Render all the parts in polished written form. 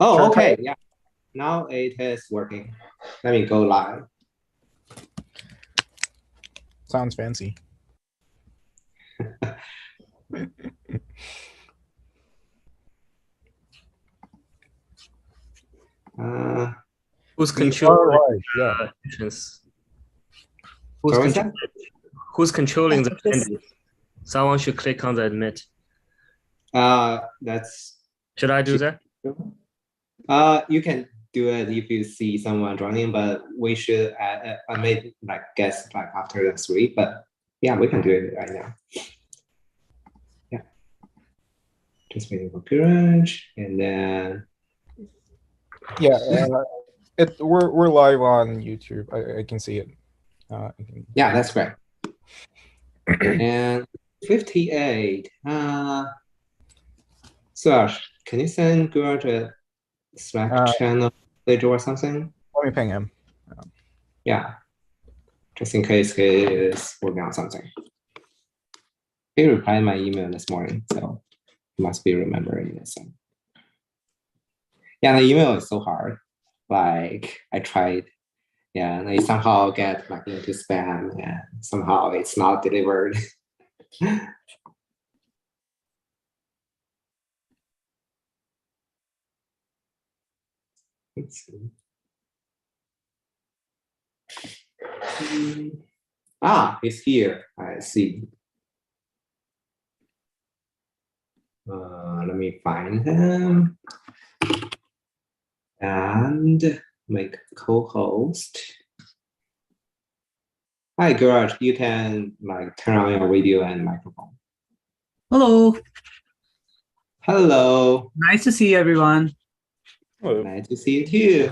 Oh, okay. Yeah. Now it is working. Let me go live. Sounds fancy. Who's We controlling are live, yeah. entrance? Sorry, what's that? Who's controlling the attendance? Someone should click on the admit. That's. Should I do that? You can do it if you see someone joining, but we should admit like guests like after the 3. But yeah, we can do it right now. Yeah. Just waiting for Garage, and then. Yeah, we're live on YouTube. I can see it. Yeah, that's great. And 58. Serge, can you send Garage a Slack channel message or something? Let me ping him. Yeah, just in case he is working on something. He replied my email this morning, so he must be remembering this. Yeah, the email is so hard. Like I tried, yeah, and I somehow get like into spam, and somehow it's not delivered. Let's see. It's here. I see. Let me find him and make co-host. Hi, Garage. You can like turn on your video and microphone. Hello. Hello. Nice to see everyone. Hello. Nice to see you too.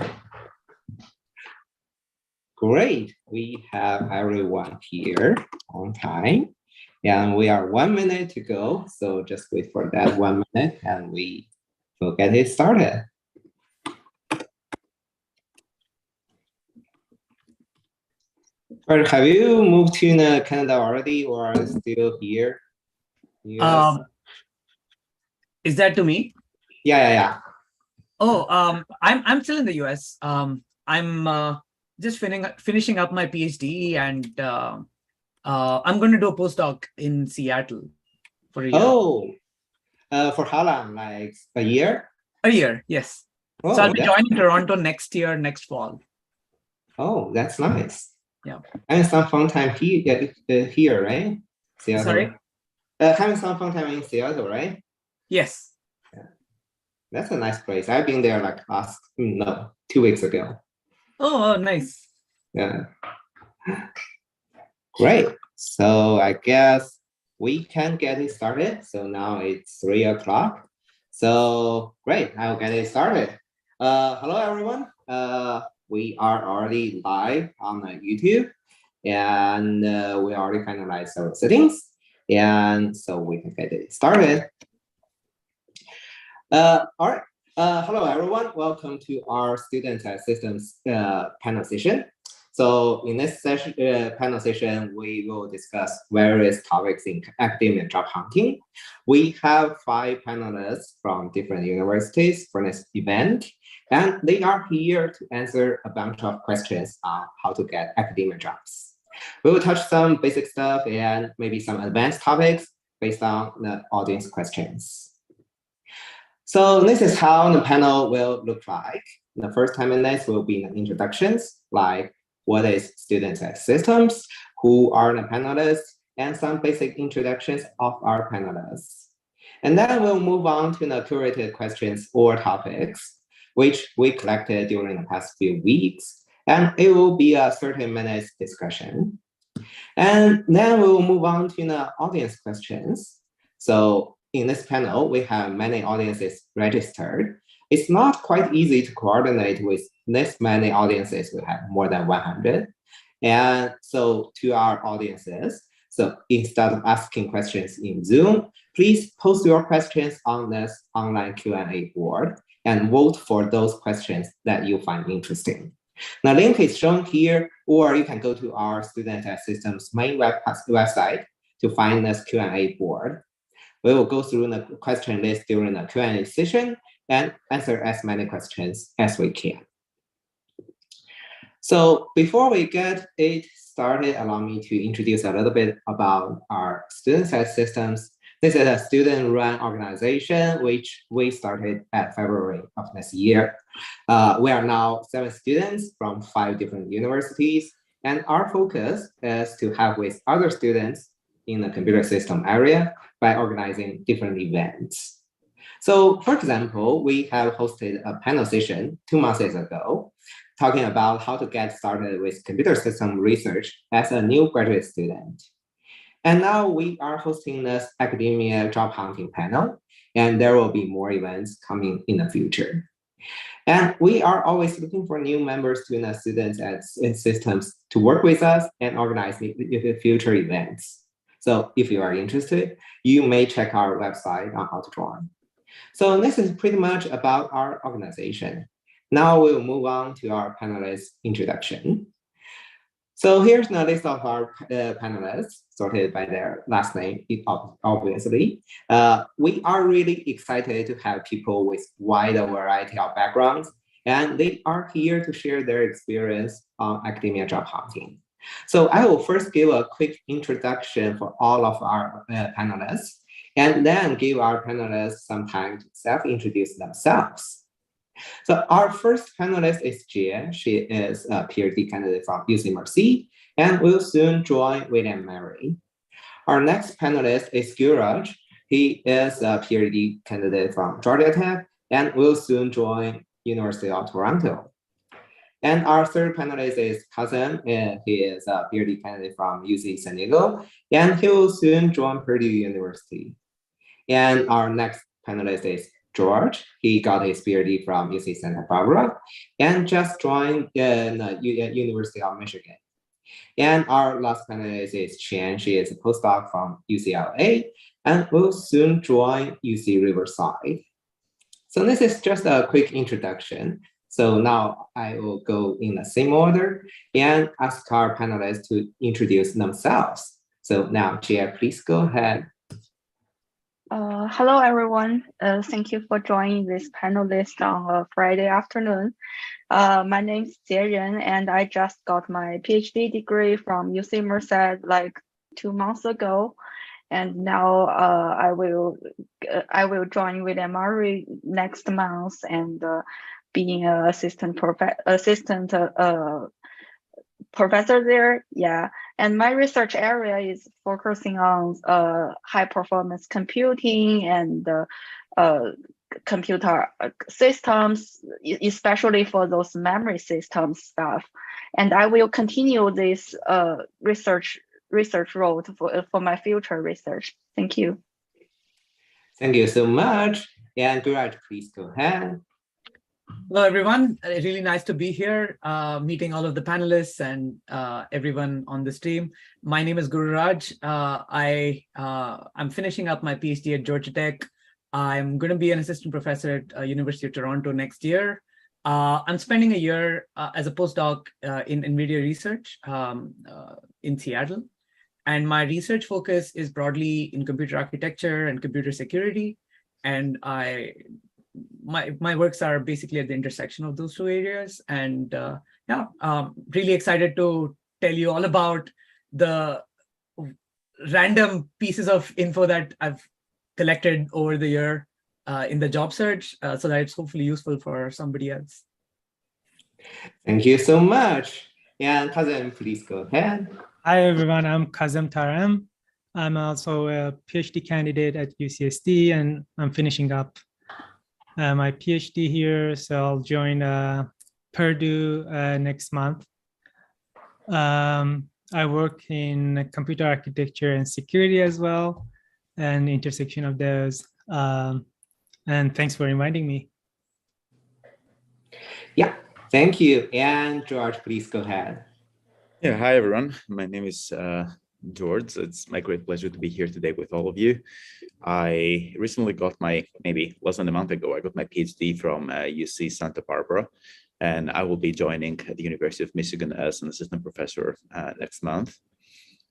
Great. We have everyone here on time. And we are 1 minute to go. So just wait for that 1 minute and we will get it started. But have you moved to Canada already or are you still here? US? Is that to me? Yeah. Oh, I'm still in the US. I'm just finishing up my PhD, and I'm going to do a postdoc in Seattle for a year. Oh, for how long? Like a year? A year, yes. Oh, so I'll be joining Toronto next fall. Oh, that's nice. Yeah. And some fun time here, right? Seattle. Sorry? Having some fun time in Seattle, right? Yes. Yeah. That's a nice place. I've been there like 2 weeks ago. Oh, nice. Yeah. Great. So I guess we can get it started. So now it's 3 o'clock. So great, I'll get it started. Hello, everyone. We are already live on YouTube, and we already finalized our settings, and so we can get it started. All right. Hello, everyone. Welcome to our Student Systems panel session. So in this session, panel session, we will discuss various topics in academia job hunting. We have 5 panelists from different universities for this event, and they are here to answer a bunch of questions on how to get academia jobs. We will touch some basic stuff and maybe some advanced topics based on the audience questions. So this is how the panel will look like. The first 10 minutes will be the introductions, like what is student systems, who are the panelists, and some basic introductions of our panelists. And then we'll move on to the curated questions or topics, which we collected during the past few weeks, and it will be a 30 minutes discussion. And then we'll move on to the audience questions. So in this panel, we have many audiences registered. It's not quite easy to coordinate with this many audiences. We have more than 100. And so to our audiences, so instead of asking questions in Zoom, please post your questions on this online Q&A board and vote for those questions that you find interesting. The link is shown here, or you can go to our Student Systems main website to find this Q&A board. We will go through the question list during the Q&A session, and answer as many questions as we can. So before we get it started, allow me to introduce a little bit about our student-side systems. This is a student-run organization, which we started at February of this year. We are now 7 students from 5 different universities, and our focus is to help with other students in the computer system area by organizing different events. So for example, we have hosted a panel session 2 months ago, talking about how to get started with computer system research as a new graduate student. And now we are hosting this academia job hunting panel, and there will be more events coming in the future. And we are always looking for new members to the students and systems to work with us and organize the future events. So if you are interested, you may check our website on how to join. So this is pretty much about our organization. Now we'll move on to our panelists' introduction. So here's the list of our panelists, sorted by their last name, obviously. We are really excited to have people with wide variety of backgrounds, and they are here to share their experience on academia job hunting. So I will first give a quick introduction for all of our panelists, and then give our panelists some time to self-introduce themselves. So our first panelist is Jie. She is a PhD candidate from UC Mercy and will soon join William Mary. Our next panelist is Guraj. He is a PhD candidate from Georgia Tech and will soon join University of Toronto. And our third panelist is Kazem, and he is a PhD candidate from UC San Diego, and he will soon join Purdue University. And our next panelist is George. He got his PhD from UC Santa Barbara and just joined the University of Michigan. And our last panelist is Chen. She is a postdoc from UCLA and will soon join UC Riverside. So this is just a quick introduction. So now I will go in the same order and ask our panelists to introduce themselves. So now, Jia, please go ahead. Hello, everyone. Thank you for joining this panel list on a Friday afternoon. My name is Jie Ren, and I just got my PhD degree from UC Merced like 2 months ago. And now I will join William Murray next month and being an assistant professor there. Yeah, and my research area is focusing on high performance computing and computer systems, especially for those memory system stuff. And I will continue this research role for my future research. Thank you. Thank you so much. And Guraj, please go ahead. Hello, everyone. Really nice to be here, meeting all of the panelists and everyone on the stream. My name is Guru Raj. I'm finishing up my PhD at Georgia Tech. I'm going to be an assistant professor at University of Toronto next year. I'm spending a year as a postdoc in NVIDIA research in Seattle. And my research focus is broadly in computer architecture and computer security. And my works are basically at the intersection of those 2 areas. And really excited to tell you all about the random pieces of info that I've collected over the year in the job search so that it's hopefully useful for somebody else. Thank you so much. And Kazem, please go ahead. Hi, everyone. I'm Kazem Tarem. I'm also a PhD candidate at UCSD, and I'm finishing up my PhD here. So I'll join Purdue next month. I work in computer architecture and security as well, and intersection of those. And thanks for inviting me. Yeah, thank you. And George, please go ahead. Yeah, hi everyone. My name is George. It's my great pleasure to be here today with all of you. I recently got maybe less than a month ago, I got my PhD from UC Santa Barbara, and I will be joining the University of Michigan as an assistant professor next month.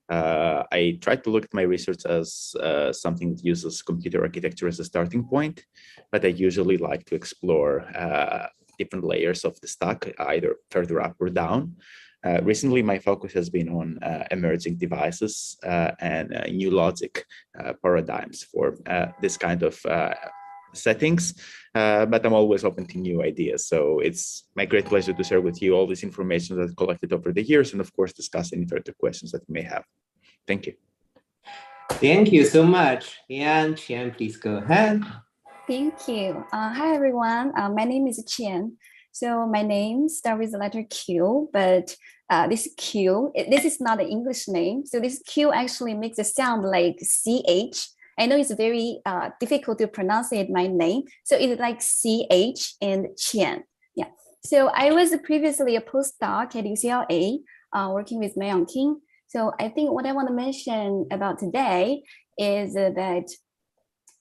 I tried to look at my research as something that uses computer architecture as a starting point, but I usually like to explore different layers of the stack, either further up or down. Recently, my focus has been on emerging devices and new logic paradigms for this kind of settings, but I'm always open to new ideas. So it's my great pleasure to share with you all this information that I've collected over the years, and of course, discuss any further questions that you may have. Thank you. Thank you so much. And Qian, please go ahead. Thank you. Hi, everyone. My name is Qian. So my name starts with the letter Q, but this Q, this is not an English name. So this Q actually makes it sound like CH. I know it's very difficult to pronounce it, my name. So it's like CH and Qian. Yeah. So I was previously a postdoc at UCLA working with Mayoung King. So I think what I want to mention about today is that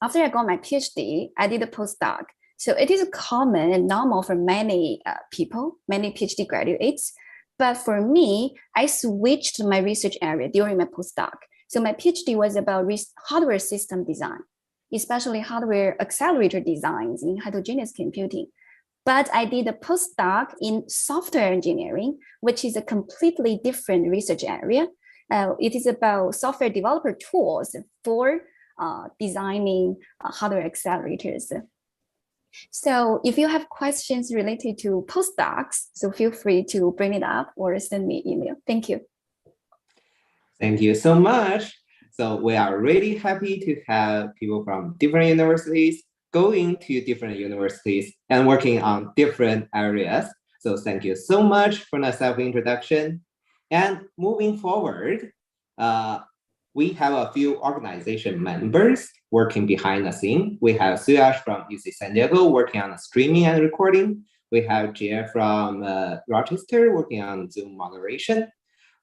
after I got my PhD, I did a postdoc. So it is common and normal for many people, many PhD graduates. But for me, I switched my research area during my postdoc. So my PhD was about hardware system design, especially hardware accelerator designs in heterogeneous computing. But I did a postdoc in software engineering, which is a completely different research area. It is about software developer tools for designing hardware accelerators. So if you have questions related to postdocs, so feel free to bring it up or send me an email. Thank you. Thank you so much. So we are really happy to have people from different universities going to different universities and working on different areas. So thank you so much for the self-introduction. And moving forward, we have a few organization members working behind the scene. We have Suyash from UC San Diego working on streaming and recording. We have Jia from Rochester working on Zoom moderation.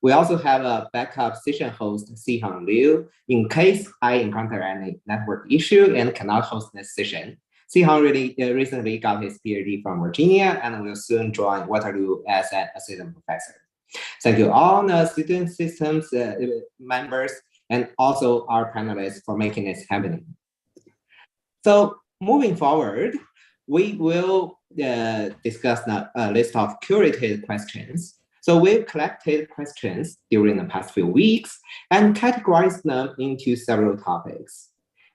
We also have a backup session host, Sihang Liu, in case I encounter any network issue and cannot host this session. Sihang recently got his PhD from Virginia and will soon join Waterloo as an assistant professor. Thank you all the student systems members and also our panelists for making this happening. So moving forward, we will discuss a list of curated questions. So we've collected questions during the past few weeks and categorized them into several topics.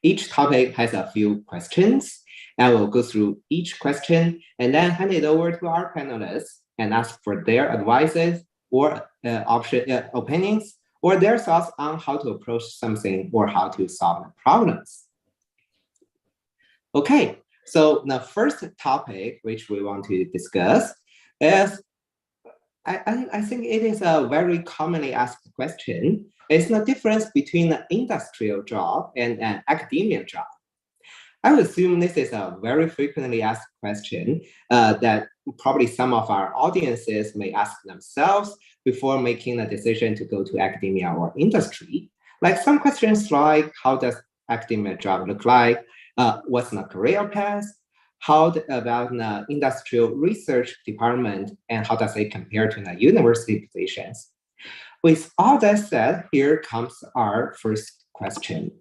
Each topic has a few questions. I will go through each question and then hand it over to our panelists and ask for their advices or opinions or their thoughts on how to approach something or how to solve the problems. Okay, so the first topic which we want to discuss is, I think it is a very commonly asked question. It's the difference between an industrial job and an academia job. I would assume this is a very frequently asked question that probably some of our audiences may ask themselves before making a decision to go to academia or industry. Like some questions like, how does academia job look like? What's the career path? How about the industrial research department and how does it compare to the university positions? With all that said, here comes our first question.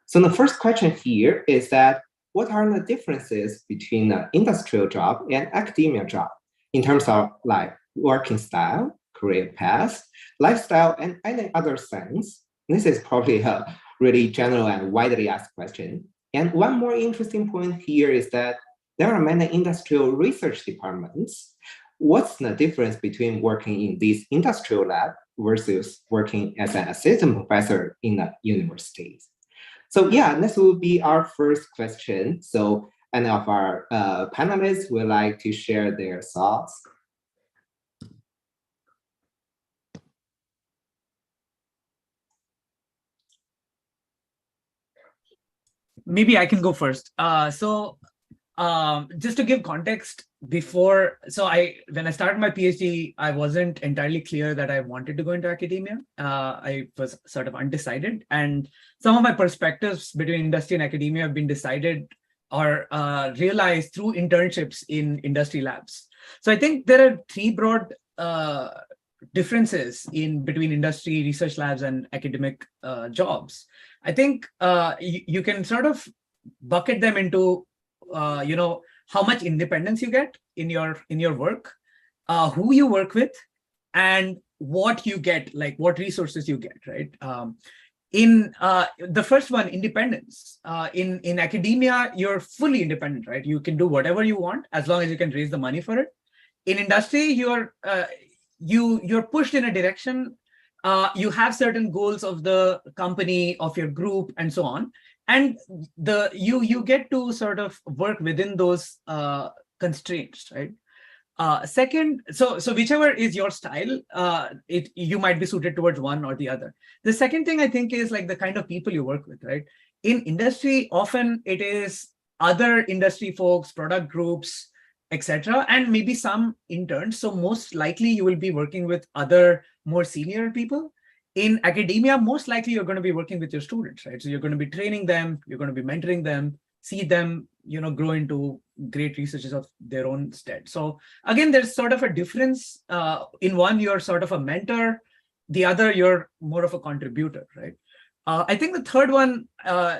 So the first question here is that, what are the differences between the industrial job and academia job in terms of like working style, career path, lifestyle, and any other things? This is probably a really general and widely asked question. And one more interesting point here is that there are many industrial research departments. What's the difference between working in this industrial lab versus working as an assistant professor in a university? So yeah, this will be our first question. So any of our panelists would like to share their thoughts. Maybe I can go first. Just to give context, when I started my PhD, I wasn't entirely clear that I wanted to go into academia. I was sort of undecided, and some of my perspectives between industry and academia have been decided or realized through internships in industry labs. So I think there are three broad differences in between industry, research labs, and academic jobs, I think you can sort of bucket them into, how much independence you get in your work, who you work with, and what you get, like what resources you get, right? In the first one, independence. In academia, you're fully independent, right? You can do whatever you want as long as you can raise the money for it. In industry, you're pushed in a direction. You have certain goals of the company, of your group, and so on, and you get to sort of work within those constraints, right? Second, so whichever is your style, you might be suited towards one or the other. The second thing I think is like the kind of people you work with, right? In industry, often it is other industry folks, product groups, etc., and maybe some interns. So most likely you will be working with other more senior people. In academia, most likely you're going to be working with your students, right? So you're going to be training them, you're going to be mentoring them, see them, grow into great researchers of their own stead. So again, there's sort of a difference. In one, you're sort of a mentor. The other, you're more of a contributor, right? I think the third one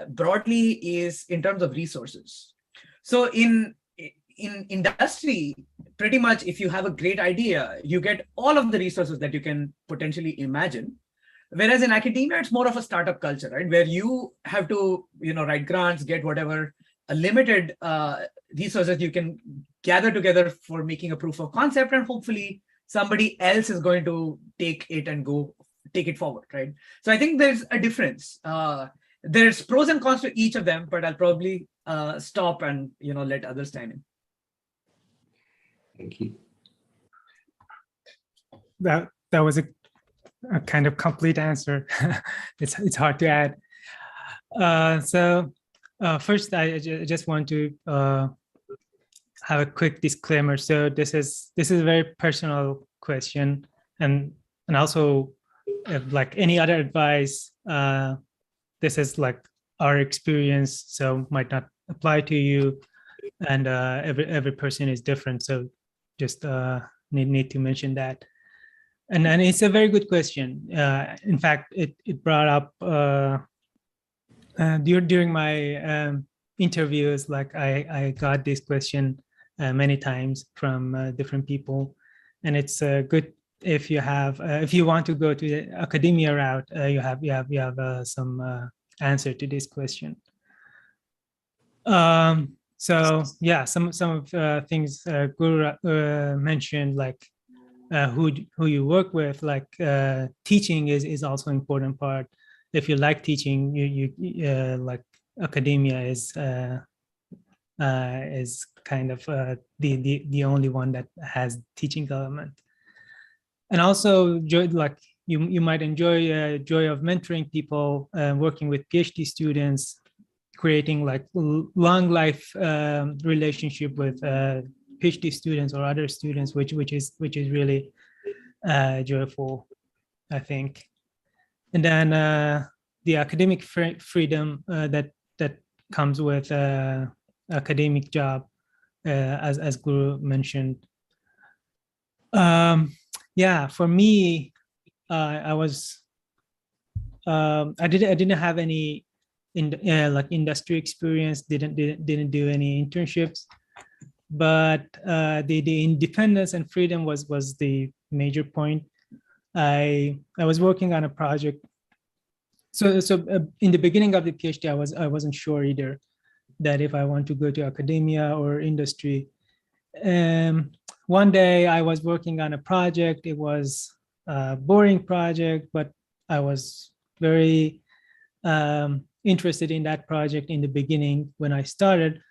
broadly is in terms of resources. So in industry, pretty much if you have a great idea, you get all of the resources that you can potentially imagine. Whereas in academia, it's more of a startup culture, right? Where you have to, write grants, get whatever a limited resources you can gather together for making a proof of concept, and hopefully somebody else is going to take it and take it forward, right? So I think there's a difference. There's pros and cons to each of them, but I'll probably stop and let others chime in. Thank you. That was a kind of complete answer. It's hard to add. So first, I just want to have a quick disclaimer. So this is a very personal question, and also like any other advice, this is like our experience, so might not apply to you, and every person is different. So just need to mention that. And it's a very good question. In fact, it brought up during my interviews. Like I got this question many times from different people, and it's good if you want to go to the academia route. You have some answer to this question. So yeah, some of things Guru mentioned, like who you work with, like teaching is also important part. If you like teaching, you like academia is kind of the only one that has teaching element. And also like you might enjoy joy of mentoring people, working with PhD students, creating like long life relationship with PhD students or other students, which is really joyful, I think. And then the academic freedom that comes with academic job, as Guru mentioned. Yeah, for me, I didn't have any like industry experience. Didn't do any internships. But the independence and freedom was the major point. I was working on a project. So in the beginning of the PhD, I wasn't sure either that if I want to go to academia or industry. One day I was working on a project. It was a boring project, but I was very interested in that project in the beginning when I started.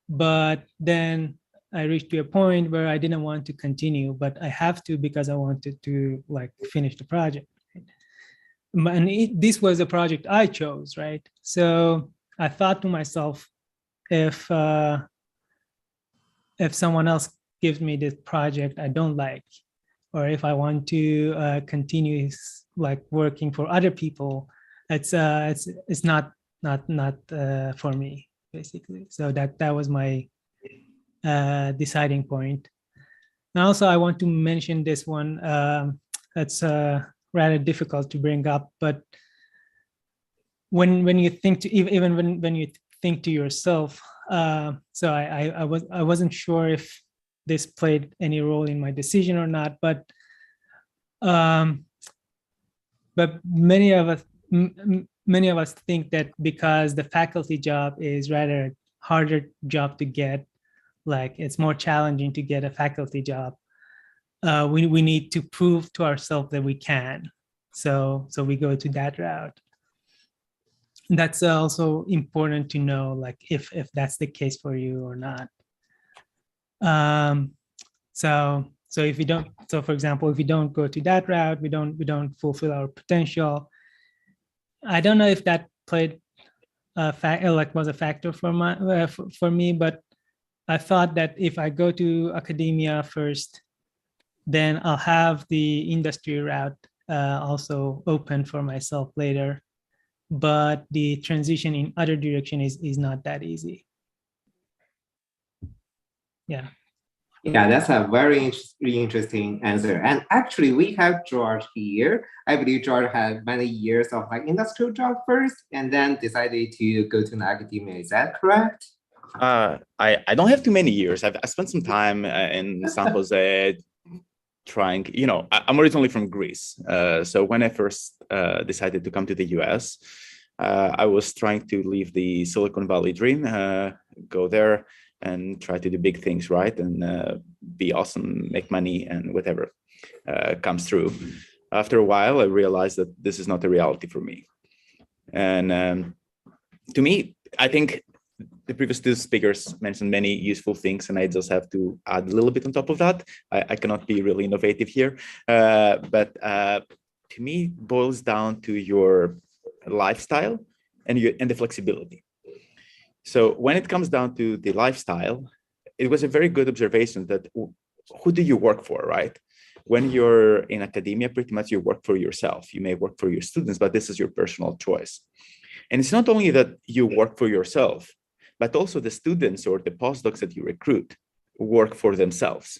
But then I reached to a point where I didn't want to continue, but I have to because I wanted to like finish the project. And this was a project I chose, right? So I thought to myself, if someone else gives me this project I don't like, or if I want to continue like working for other people, it's not for me, basically. So that was my deciding point. And also I want to mention this one. that's rather difficult to bring up. But when you think to even when you think to yourself, so I wasn't sure if this played any role in my decision or not, but many of us think that because the faculty job is rather a harder job to get, like it's more challenging to get a faculty job, we need to prove to ourselves that we can. So we go to that route. And that's also important to know, like if that's the case for you or not. So if we don't, so for example, if we don't go to that route, we don't fulfill our potential. I don't know if that played was a factor for for me, but I thought that if I go to academia first, then I'll have the industry route also open for myself later. But the transition in other direction is not that easy. Yeah. Yeah, that's a very interesting answer. And actually, we have George here. I believe George had many years of like industrial job first, and then decided to go to an academia. Is that correct? I don't have too many years. I spent some time in San Jose trying, I'm originally from Greece. So when I first decided to come to the US, I was trying to live the Silicon Valley dream, go there and try to do big things, right? And be awesome, make money and whatever comes through. After a while, I realized that this is not a reality for me. And to me, I think the previous two speakers mentioned many useful things, and I just have to add a little bit on top of that. I cannot be really innovative here, but to me, it boils down to your lifestyle and the flexibility. So when it comes down to the lifestyle, it was a very good observation that who do you work for, right? When you're in academia, pretty much you work for yourself. You may work for your students, but this is your personal choice. And it's not only that you work for yourself, but also the students or the postdocs that you recruit work for themselves.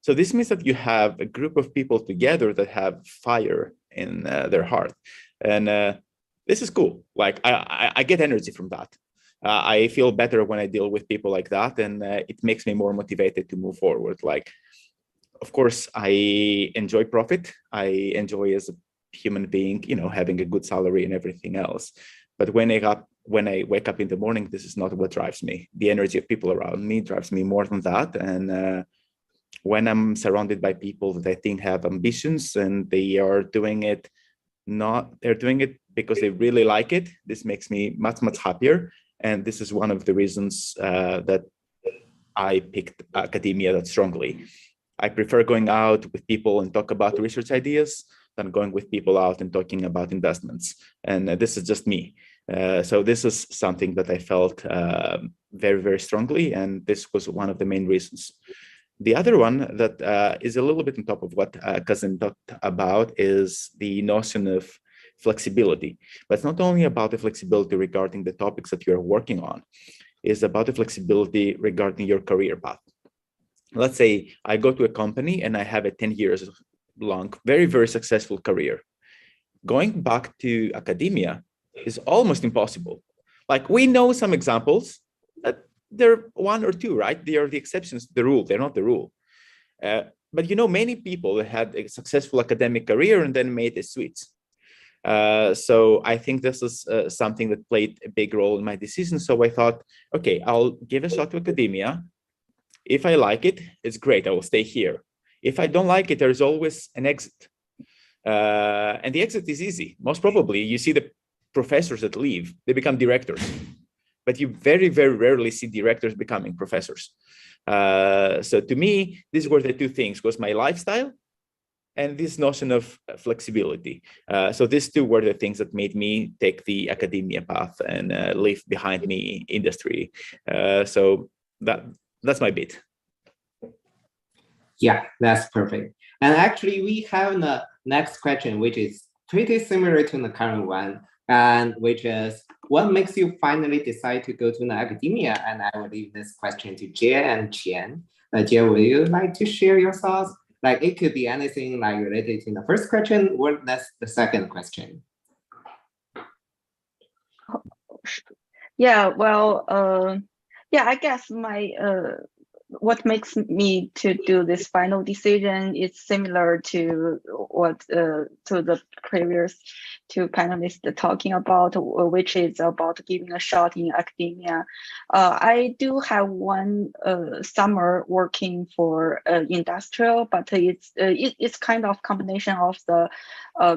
So this means that you have a group of people together that have fire in their heart. And this is cool. Like I get energy from that. I feel better when I deal with people like that, and it makes me more motivated to move forward. Like, of course, I enjoy profit. I enjoy as a human being, having a good salary and everything else. But when I wake up in the morning, this is not what drives me. The energy of people around me drives me more than that. And when I'm surrounded by people that I think have ambitions and they are doing it, they're doing it because they really like it, this makes me much, much happier. And this is one of the reasons that I picked academia that strongly. I prefer going out with people and talk about research ideas than going with people out and talking about investments. And this is just me. So this is something that I felt very, very strongly. And this was one of the main reasons. The other one that is a little bit on top of what Kazem talked about is the notion of flexibility. But it's not only about the flexibility regarding the topics that you're working on, it's about the flexibility regarding your career path. Let's say I go to a company and I have a 10 years long, very, very successful career. Going back to academia is almost impossible. Like we know some examples, they're one or two, right? They are the exceptions to the rule. They're not the rule. But many people that had a successful academic career and then made a switch. So I think this is something that played a big role in my decision. So I thought, okay, I'll give a shot to academia. If I like it, it's great. I will stay here. If I don't like it, there's always an exit. And the exit is easy. Most probably, you see the professors that leave, they become directors. But you very, very rarely see directors becoming professors. So to me, these were the two things, was my lifestyle and this notion of flexibility. So these two were the things that made me take the academia path and leave behind me industry. So that's my bit. Yeah, that's perfect. And actually, we have the next question, which is pretty similar to the current one, and which is, what makes you finally decide to go to the academia? And I will leave this question to Jie and Qian. Jie, would you like to share your thoughts? Like it could be anything like related to the first question or that's the second question. Yeah, well, yeah, I guess my what makes me to do this final decision is similar to what to the previous two panelists talking about, which is about giving a shot in academia. I do have one summer working for industrial, but it's kind of combination of the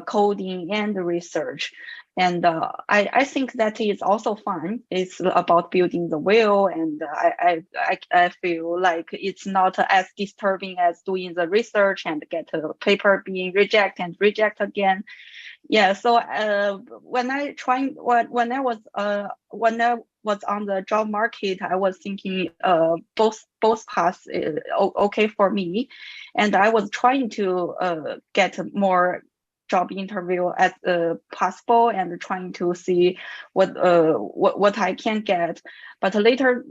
coding and the research. And I think that is also fun. It's about building the wheel, and I feel like it's not as disturbing as doing the research and get a paper being rejected and reject again. Yeah. So when I was on the job market, I was thinking both paths okay for me, and I was trying to get more job interview as possible and trying to see what I can get. But later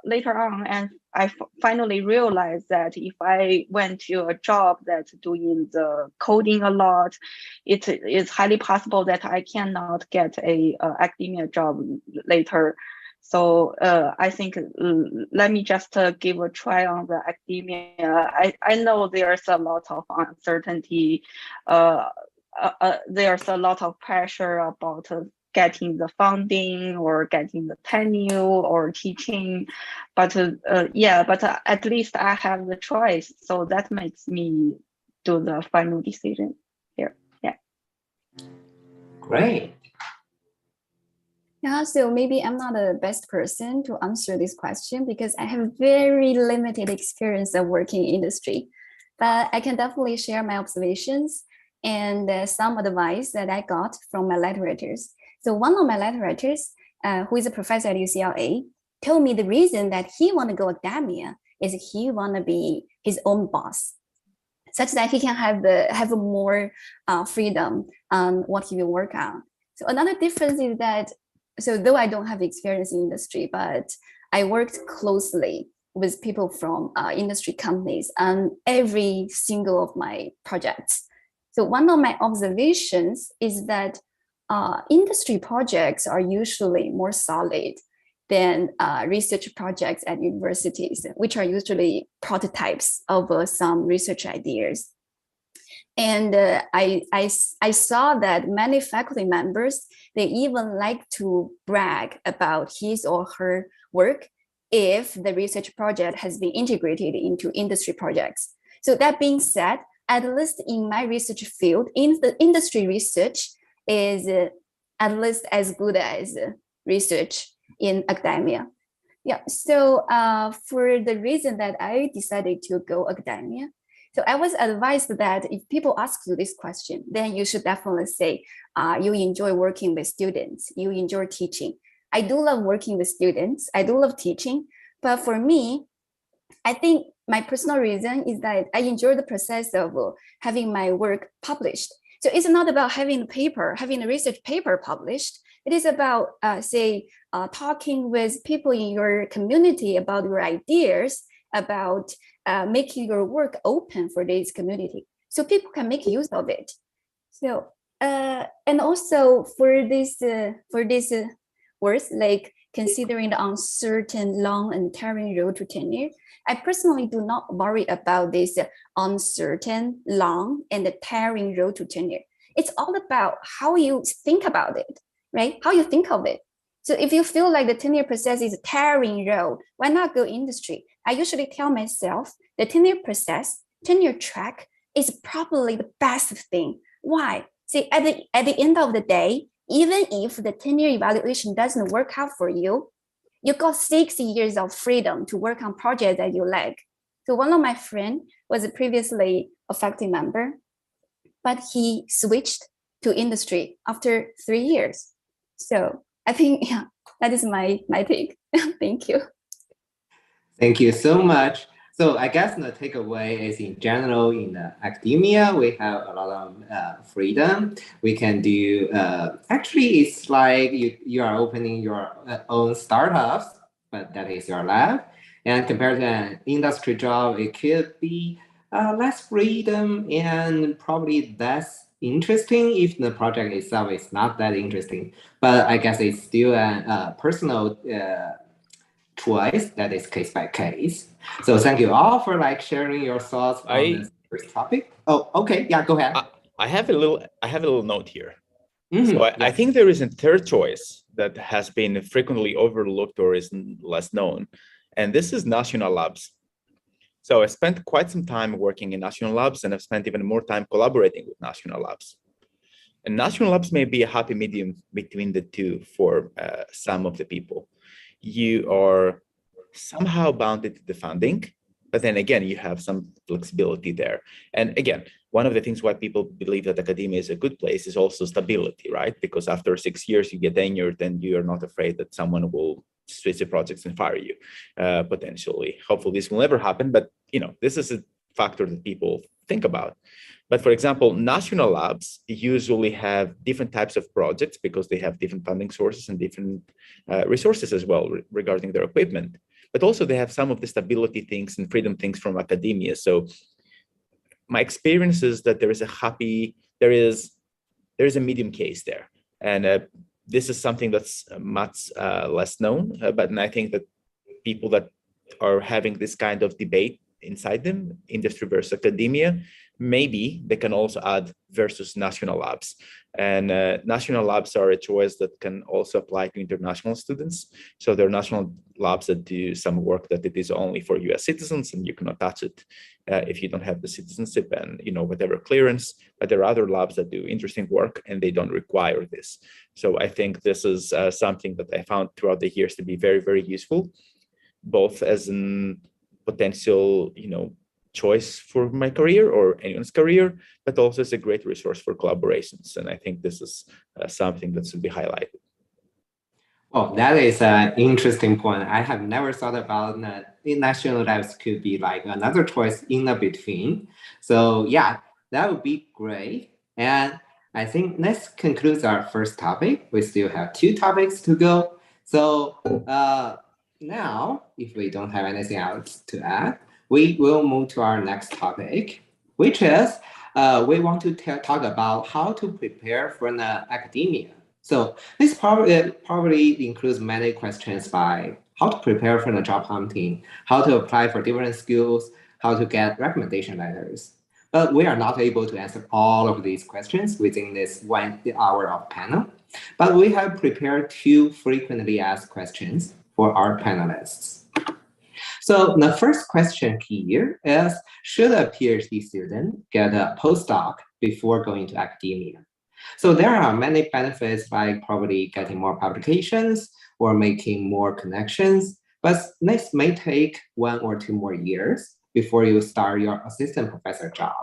on, and I finally realized that if I went to a job that's doing the coding a lot, it is highly possible that I cannot get a academia job later. So I think let me just give a try on the academia. I know there's a lot of uncertainty. There's a lot of pressure about getting the funding or getting the tenure or teaching, but at least I have the choice, so that makes me do the final decision here. Yeah. Great. Yeah, so maybe I'm not the best person to answer this question because I have very limited experience of working in industry, but I can definitely share my observations and some advice that I got from my letter writers. So one of my letter writers, who is a professor at UCLA, told me the reason that he want to go academia is he want to be his own boss, such that he can have more freedom on what he will work on. So another difference is that, so though I don't have experience in industry, but I worked closely with people from industry companies on every single of my projects. So one of my observations is that industry projects are usually more solid than research projects at universities, which are usually prototypes of some research ideas. And I saw that many faculty members, they even like to brag about his or her work if the research project has been integrated into industry projects. So that being said, at least in my research field, in the industry research is at least as good as research in academia. Yeah, so for the reason that I decided to go academia, so I was advised that if people ask you this question, then you should definitely say you enjoy working with students, you enjoy teaching. I do love working with students, I do love teaching, but for me, I think my personal reason is that I enjoy the process of having my work published. So it's not about having a paper, having a research paper published. It is about, talking with people in your community about your ideas, about making your work open for this community, so people can make use of it. So, and also for this words like considering the uncertain, long and tiring road to tenure, I personally do not worry about this uncertain, long and tiring road to tenure. It's all about how you think about it, right? How you think of it. So if you feel like the tenure process is a tiring road, why not go industry? I usually tell myself the tenure process, tenure track is probably the best thing. Why? See, at the end of the day, even if the tenure evaluation doesn't work out for you, you got 6 years of freedom to work on projects that you like. So one of my friends was previously a faculty member, but he switched to industry after 3 years. So I think, yeah, that is my take. Thank you. Thank you so much. So I guess the takeaway is in general in the academia, we have a lot of freedom. We can do, actually it's like you are opening your own startups, but that is your lab. And compared to an industry job, it could be less freedom and probably less interesting if the project itself is not that interesting. But I guess it's still a personal choice that is case by case. So thank you all for like sharing your thoughts on this first topic. Oh, okay, yeah, go ahead. I have a little note here. Mm-hmm. So I think there is a third choice that has been frequently overlooked or is less known, and this is national labs. So I spent quite some time working in national labs, and I've spent even more time collaborating with national labs. And national labs may be a happy medium between the two for some of the people. You are somehow bounded to the funding, but then again, you have some flexibility there. And again, one of the things why people believe that academia is a good place is also stability, right? Because after 6 years, you get tenured and you are not afraid that someone will switch the projects and fire you, potentially. Hopefully this will never happen, but this is a factor that people think about. But for example, national labs usually have different types of projects because they have different funding sources and different resources as well regarding their equipment. But also they have some of the stability things and freedom things from academia. So my experience is that there is a medium case there. And this is something that's much less known, but I think that people that are having this kind of debate inside them, industry versus academia, maybe they can also add versus national labs. And national labs are a choice that can also apply to international students. So there are national labs that do some work that it is only for US citizens and you cannot touch it if you don't have the citizenship and whatever clearance. But there are other labs that do interesting work and they don't require this. So I think this is something that I found throughout the years to be very, very useful, both as an potential, choice for my career or anyone's career, but also as a great resource for collaborations. And I think this is something that should be highlighted. Oh, that is an interesting point. I have never thought about that national labs could be like another choice in the between. So yeah, that would be great. And I think this concludes our first topic. We still have 2 topics to go. So now, if we don't have anything else to add, we will move to our next topic, which is we want to talk about how to prepare for the academia. So this probably includes many questions by how to prepare for the job hunting, how to apply for different skills, how to get recommendation letters. But we are not able to answer all of these questions within this 1 hour of panel. But we have prepared 2 frequently asked questions for our panelists. So the first question here is, should a PhD student get a postdoc before going to academia? So there are many benefits like probably getting more publications or making more connections, but this may take 1 or 2 more years before you start your assistant professor job.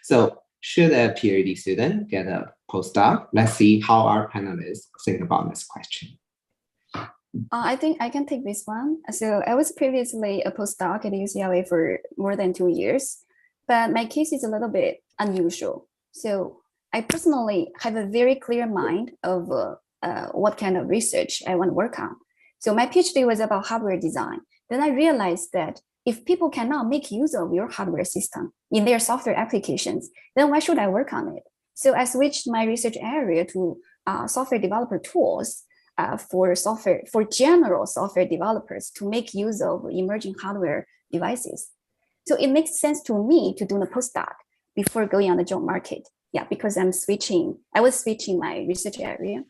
So should a PhD student get a postdoc? Let's see how our panelists think about this question. I think I can take this one. So I was previously a postdoc at UCLA for more than 2 years, but my case is a little bit unusual. So I personally have a very clear mind of what kind of research I want to work on. So my PhD was about hardware design. Then I realized that if people cannot make use of your hardware system in their software applications, then why should I work on it? So I switched my research area to software developer tools for general software developers to make use of emerging hardware devices. So it makes sense to me to do a postdoc before going on the job market. Yeah, because I was switching my research area.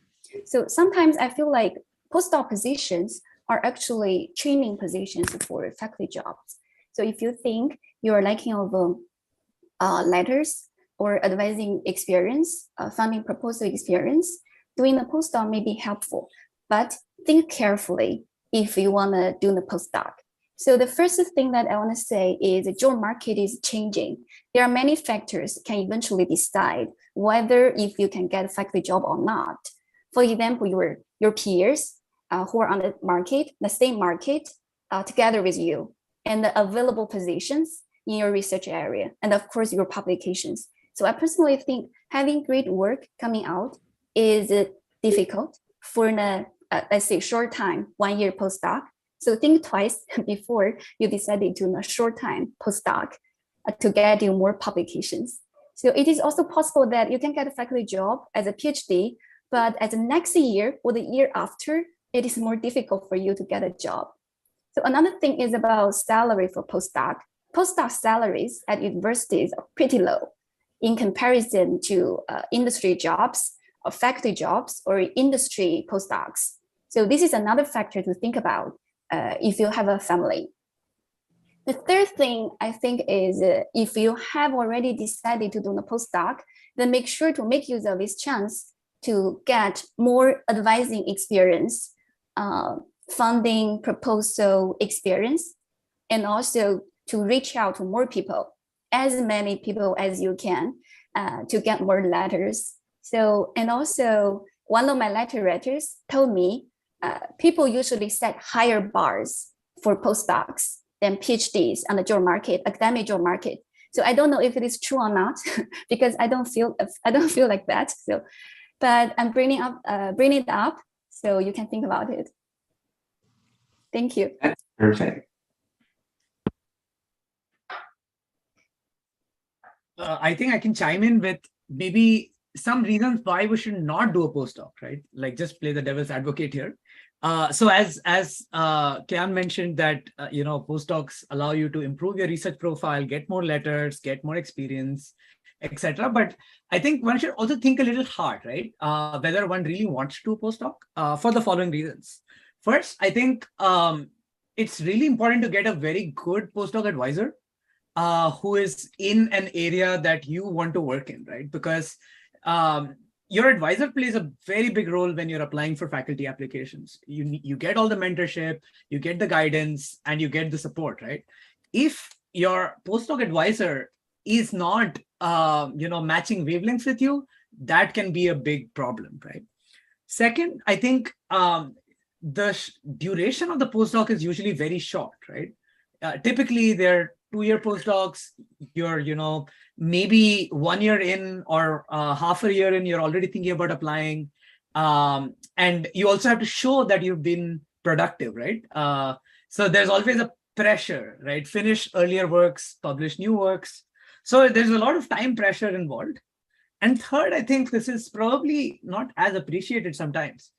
So sometimes I feel like postdoc positions are actually training positions for faculty jobs. So if you think you're lacking of letters or advising experience, funding proposal experience, doing a postdoc may be helpful, but think carefully if you want to do the postdoc. So the first thing that I want to say is the job market is changing. There are many factors can eventually decide whether if you can get a faculty job or not. For example, your peers who are on the market, the same market, together with you, and the available positions in your research area, and of course your publications. So I personally think having great work coming out is difficult for the let's say short time, 1 year postdoc. So think twice before you decided to do a short time postdoc. to get you more publications. So it is also possible that you can get a faculty job as a PhD, but as the next year or the year after, it is more difficult for you to get a job. So another thing is about salary for postdoc. Postdoc salaries at universities are pretty low in comparison to industry jobs or faculty jobs or industry postdocs. So this is another factor to think about if you have a family. The third thing I think is if you have already decided to do a postdoc, then make sure to make use of this chance to get more advising experience, funding proposal experience, and also to reach out to more people, as many people as you can, to get more letters. So, and also one of my letter writers told me people usually set higher bars for postdocs than PhDs on the job market, academic job market. So I don't know if it is true or not, because I don't feel like that. So, but I'm bringing it up so you can think about it. Thank you. That's perfect. I think I can chime in with maybe some reasons why we should not do a postdoc, right? Like just play the devil's advocate here. So as Kian mentioned that, postdocs allow you to improve your research profile, get more letters, get more experience, etc. But I think one should also think a little hard, right? Whether one really wants to do a postdoc for the following reasons. First, I think it's really important to get a very good postdoc advisor who is in an area that you want to work in, right? Because your advisor plays a very big role when you're applying for faculty applications. You get all the mentorship, you get the guidance, and you get the support, right? If your postdoc advisor is not, matching wavelengths with you, that can be a big problem, right? Second, I think the duration of the postdoc is usually very short, right? Typically, they're 2-year postdocs. You're, maybe 1 year in or half a year in, you're already thinking about applying. And you also have to show that you've been productive, right? So there's always a pressure, right? Finish earlier works, publish new works. So there's a lot of time pressure involved. And third, I think this is probably not as appreciated sometimes.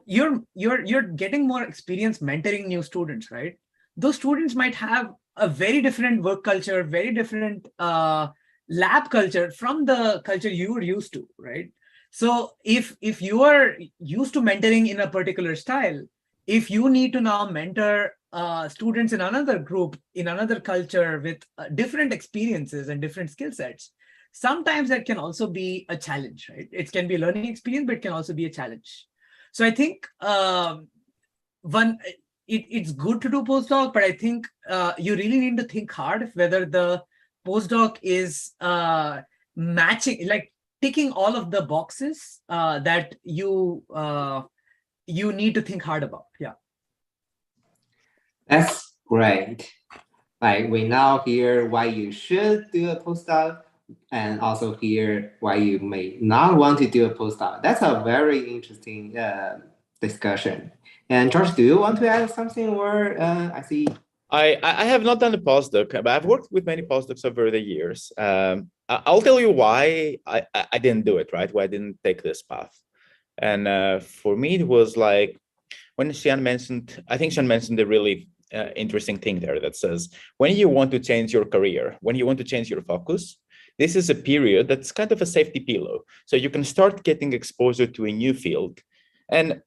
You're getting more experience mentoring new students, right? Those students might have a very different work culture, very different lab culture from the culture you were used to, right? So if you are used to mentoring in a particular style, if you need to now mentor students in another group, in another culture with different experiences and different skill sets, sometimes that can also be a challenge, right? It can be a learning experience, but it can also be a challenge. So I think it's good to do postdoc, but I think you really need to think hard whether the postdoc is matching, like ticking all of the boxes that you need to think hard about. Yeah. That's great. Like we now hear why you should do a postdoc and also hear why you may not want to do a postdoc. That's a very interesting discussion. And George, do you want to add something? Or I see. I have not done a postdoc, but I've worked with many postdocs over the years. I'll tell you why I didn't do it, right? Why I didn't take this path. And for me, it was like when Xian mentioned, I think Xian mentioned a really interesting thing there that says, when you want to change your career, when you want to change your focus, this is a period that's kind of a safety pillow. So you can start getting exposure to a new field. And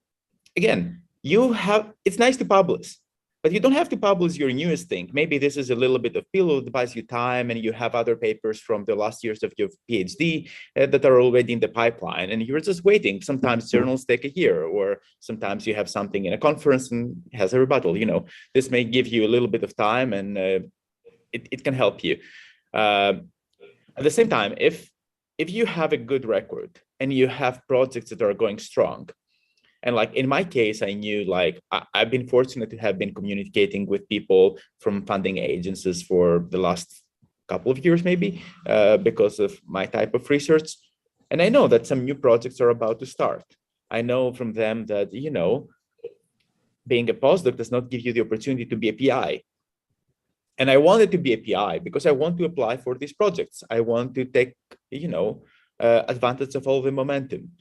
again, it's nice to publish, but you don't have to publish your newest thing. Maybe this is a little bit of pillow that buys you time, and you have other papers from the last years of your PhD that are already in the pipeline, and you're just waiting. Sometimes journals take a year, or sometimes you have something in a conference and has a rebuttal. This may give you a little bit of time, and it can help you. At the same time, if you have a good record and you have projects that are going strong, and like in my case, I knew I've been fortunate to have been communicating with people from funding agencies for the last couple of years, maybe because of my type of research. And I know that some new projects are about to start. I know from them that, being a postdoc does not give you the opportunity to be a PI. And I want it to be a PI because I want to apply for these projects. I want to take, advantage of all the momentum.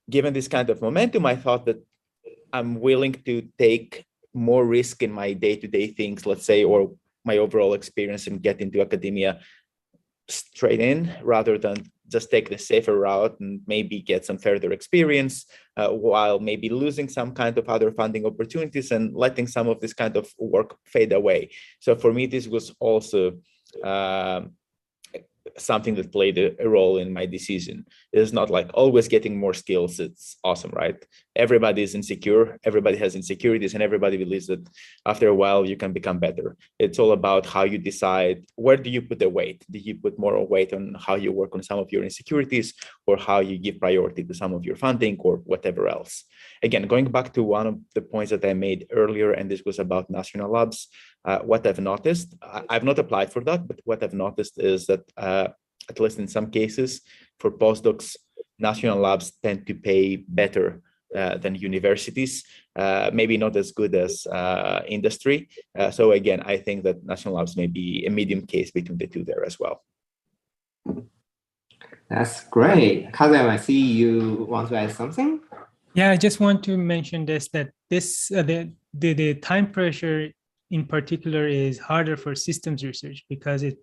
Given this kind of momentum, I thought that I'm willing to take more risk in my day-to-day things, let's say, or my overall experience and get into academia straight in rather than just take the safer route and maybe get some further experience while maybe losing some kind of other funding opportunities and letting some of this kind of work fade away. So for me, this was also something that played a role in my decision. It's not like always getting more skills. It's awesome, right? Everybody is insecure. Everybody has insecurities, and everybody believes that after a while you can become better. It's all about how you decide, where do you put the weight? Do you put more weight on how you work on some of your insecurities, or how you give priority to some of your funding, or whatever else? Again, going back to one of the points that I made earlier, and this was about national labs, what I've noticed, I've not applied for that, but what I've noticed is that at least in some cases, for postdocs, national labs tend to pay better than universities, maybe not as good as industry. So again, I think that national labs may be a medium case between the two there as well. That's great. Kazem, I see you want to add something? Yeah, I just want to mention this, that this the time pressure in particular is harder for systems research because it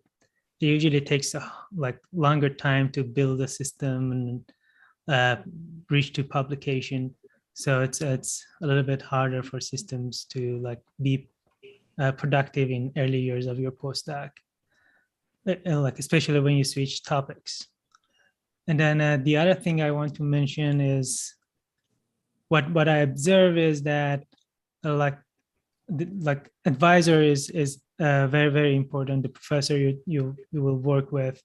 usually takes like longer time to build a system and reach to publication. So it's a little bit harder for systems to like be productive in early years of your postdoc, like especially when you switch topics. And then the other thing I want to mention is what I observe is that like advisor is very, very important, the professor you will work with.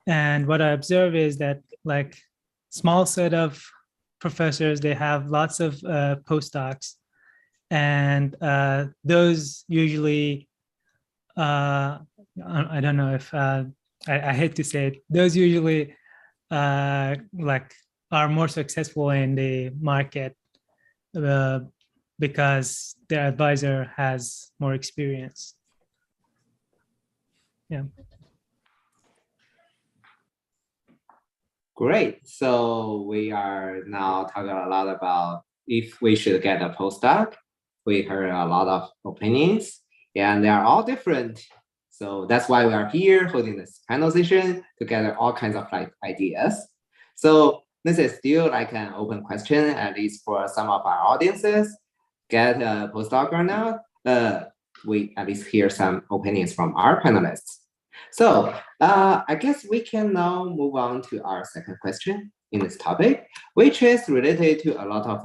And what I observe is that like small set of professors, they have lots of postdocs, and those usually, I don't know if, I hate to say it, those usually like are more successful in the market because their advisor has more experience. Yeah. Great. So we are now talking a lot about if we should get a postdoc. We heard a lot of opinions, and they are all different. So that's why we are here holding this panel session to gather all kinds of like ideas. So this is still like an open question, at least for some of our audiences. Get a postdoc or not? We at least hear some opinions from our panelists. So I guess we can now move on to our second question in this topic, which is related to a lot of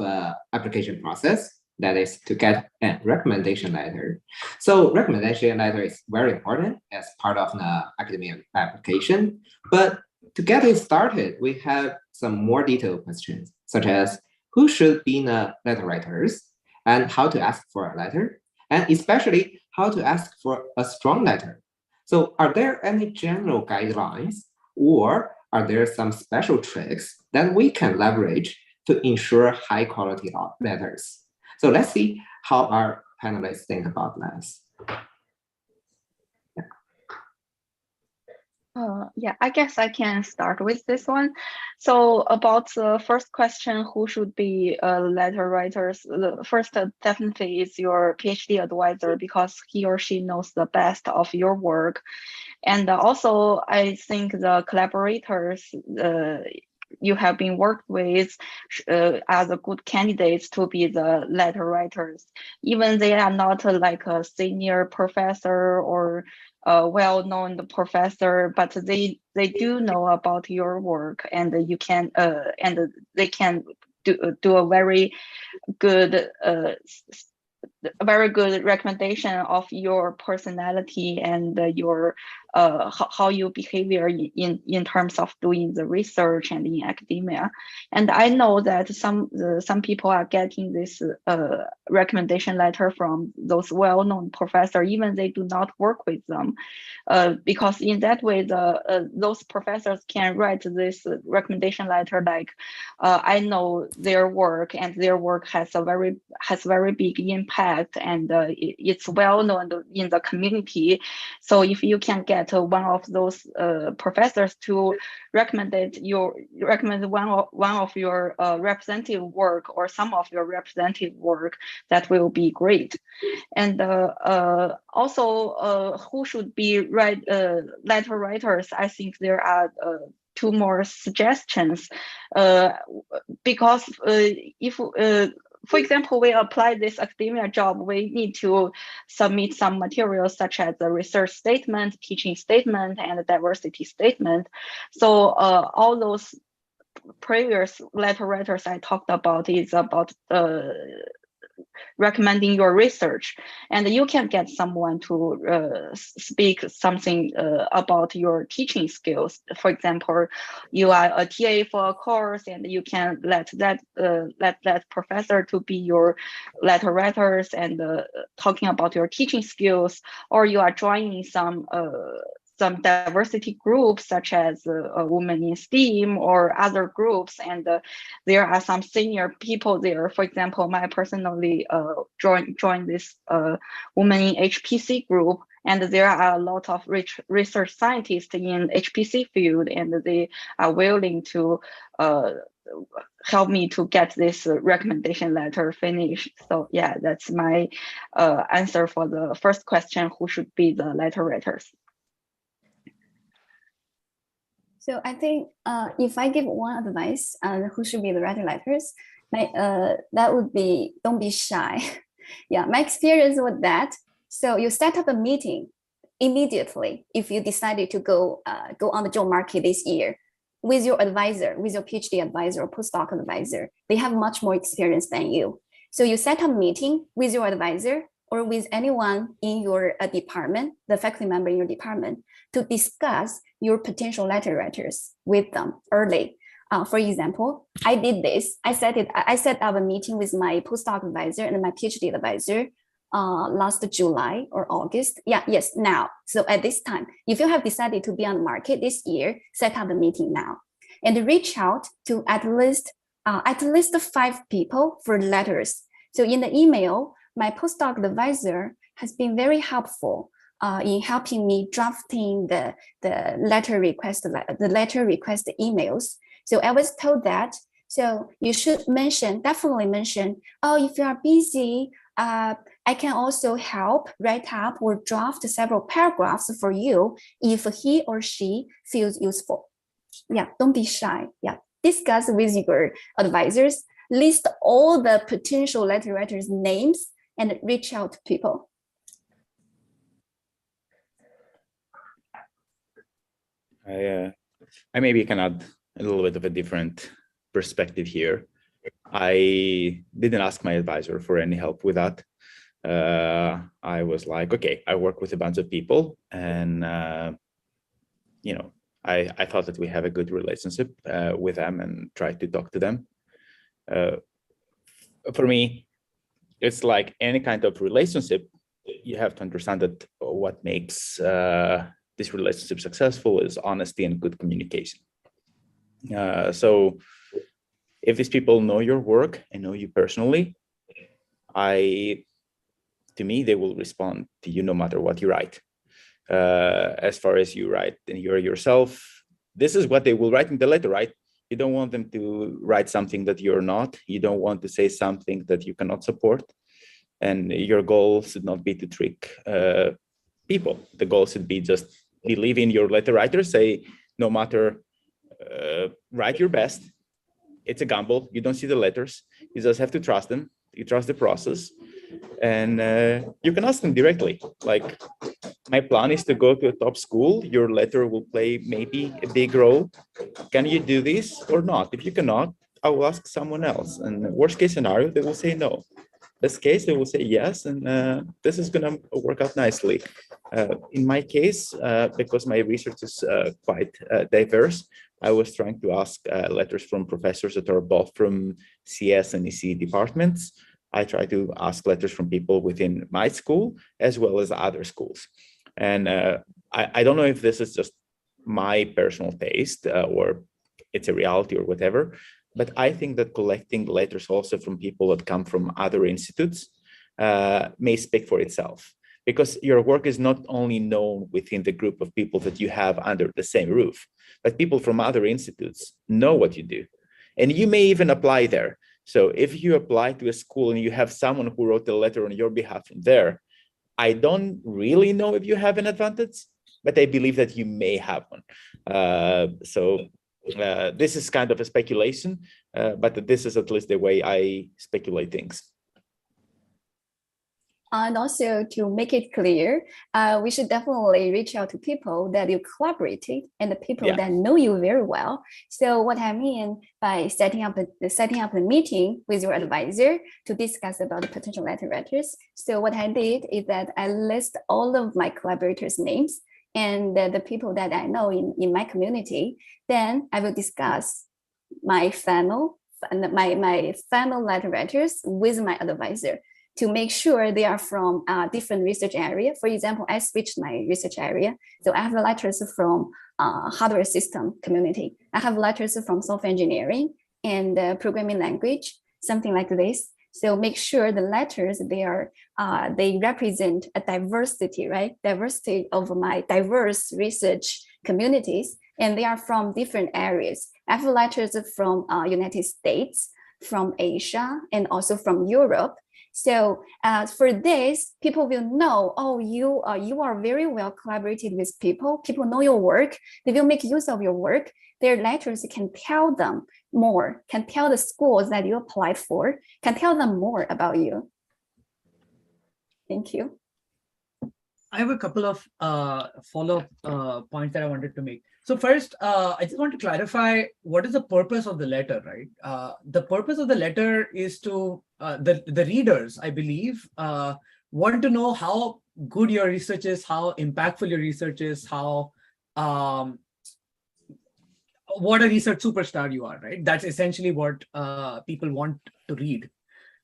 application process, that is to get a recommendation letter. So recommendation letter is very important as part of the academic application, but to get it started, we have some more detailed questions, such as who should be the letter writers and how to ask for a letter, and especially how to ask for a strong letter. So are there any general guidelines, or are there some special tricks that we can leverage to ensure high quality letters? So let's see how our panelists think about this. Yeah, I guess I can start with this one. So about the first question, who should be letter writers? The first definitely is your PhD advisor, because he or she knows the best of your work. And also, I think the collaborators you have been worked with as a good candidates to be the letter writers. Even they are not like a senior professor or a well-known professor, but they do know about your work, and you can and they can do a very good recommendation of your personality and your how you behavior in terms of doing the research and in academia. And I know that some people are getting this recommendation letter from those well-known professors, even they do not work with them, because in that way those professors can write this recommendation letter like, I know their work, and their work has very big impact respect, and it's well known in the community. So if you can get one of those professors to recommend one of your representative work or some of your representative work, that will be great. And also, who should be letter writers? I think there are two more suggestions, because if for example, we apply this academia job, we need to submit some materials such as the research statement, teaching statement, and diversity statement. So all those previous letter writers I talked about is about recommending your research, and you can get someone to speak something about your teaching skills. For example, you are a TA for a course, and you can let that professor to be your letter writers and talking about your teaching skills, or you are joining some diversity groups such as Women in STEAM or other groups, and there are some senior people there. For example, I personally joined this Women in HPC group, and there are a lot of research scientists in HPC field, and they are willing to help me to get this recommendation letter finished. So yeah, that's my answer for the first question, who should be the letter writers. So I think if I give one advice on who should be the writer letters, that would be, don't be shy. Yeah, my experience with that. So you set up a meeting immediately if you decided to go on the job market this year with your advisor, with your PhD advisor or postdoc advisor. They have much more experience than you. So you set up a meeting with your advisor or with anyone in your department, the faculty member in your department, to discuss your potential letter writers with them early. For example, I did this. I set up a meeting with my postdoc advisor and my PhD advisor last July or August. Now. So at this time, if you have decided to be on the market this year, set up the meeting now and reach out to at least 5 people for letters. So in the email, my postdoc advisor has been very helpful in helping me drafting the letter request emails. So I was told that, so you should definitely mention, oh, if you are busy, I can also help write up or draft several paragraphs for you if he or she feels useful. Yeah, don't be shy. Yeah, discuss with your advisors, list all the potential letter writers' names and reach out to people. I maybe can add a little bit of a different perspective here. I didn't ask my advisor for any help with that. I was like, okay, I work with a bunch of people, and you know, I thought that we have a good relationship with them and tried to talk to them. For me, it's like any kind of relationship. You have to understand that what makes this relationship successful is honesty and good communication. So if these people know your work and know you personally, to me, they will respond to you no matter what you write. As far as you write and you're yourself, this is what they will write in the letter, right? You don't want them to write something that you're not. You don't want to say something that you cannot support. And your goal should not be to trick people. The goal should be just believe in your letter writer, say, no matter, write your best. It's a gamble. You don't see the letters. You just have to trust them. You trust the process. And you can ask them directly. Like, my plan is to go to a top school. Your letter will play maybe a big role. Can you do this or not? If you cannot, I will ask someone else. And worst case scenario, they will say no. Best case, they will say yes, and this is going to work out nicely. In my case, because my research is quite diverse, I was trying to ask letters from professors that are both from CS and EC departments. I try to ask letters from people within my school as well as other schools. And I don't know if this is just my personal taste or it's a reality or whatever, but I think that collecting letters also from people that come from other institutes may speak for itself, because your work is not only known within the group of people that you have under the same roof, but people from other institutes know what you do. And you may even apply there. So if you apply to a school and you have someone who wrote a letter on your behalf from there, I don't really know if you have an advantage, but I believe that you may have one. This is kind of a speculation, but this is at least the way I speculate things. And also to make it clear, we should definitely reach out to people that you collaborated and the people that know you very well. So what I mean by setting up a meeting with your advisor to discuss about the potential letter writers. So what I did is that I list all of my collaborators' names and the people that I know in my community. Then I will discuss my final letter writers with my advisor, to make sure they are from different research area. For example, I switched my research area. So I have letters from hardware system community. I have letters from software engineering and programming language, something like this. So make sure the letters, they represent a diversity, right? Diversity of my diverse research communities, and they are from different areas. I have letters from United States, from Asia, and also from Europe. So for this, people will know, oh, you are very well collaborated with people. People know your work. They will make use of your work. Their letters can tell them more, can tell the schools that you applied for, can tell them more about you. Thank you. I have a couple of follow-up points that I wanted to make. So first, I just want to clarify what is the purpose of the letter, right? The purpose of the letter is to, the readers, I believe, want to know how good your research is, how impactful your research is, how, what a research superstar you are, right? That's essentially what people want to read.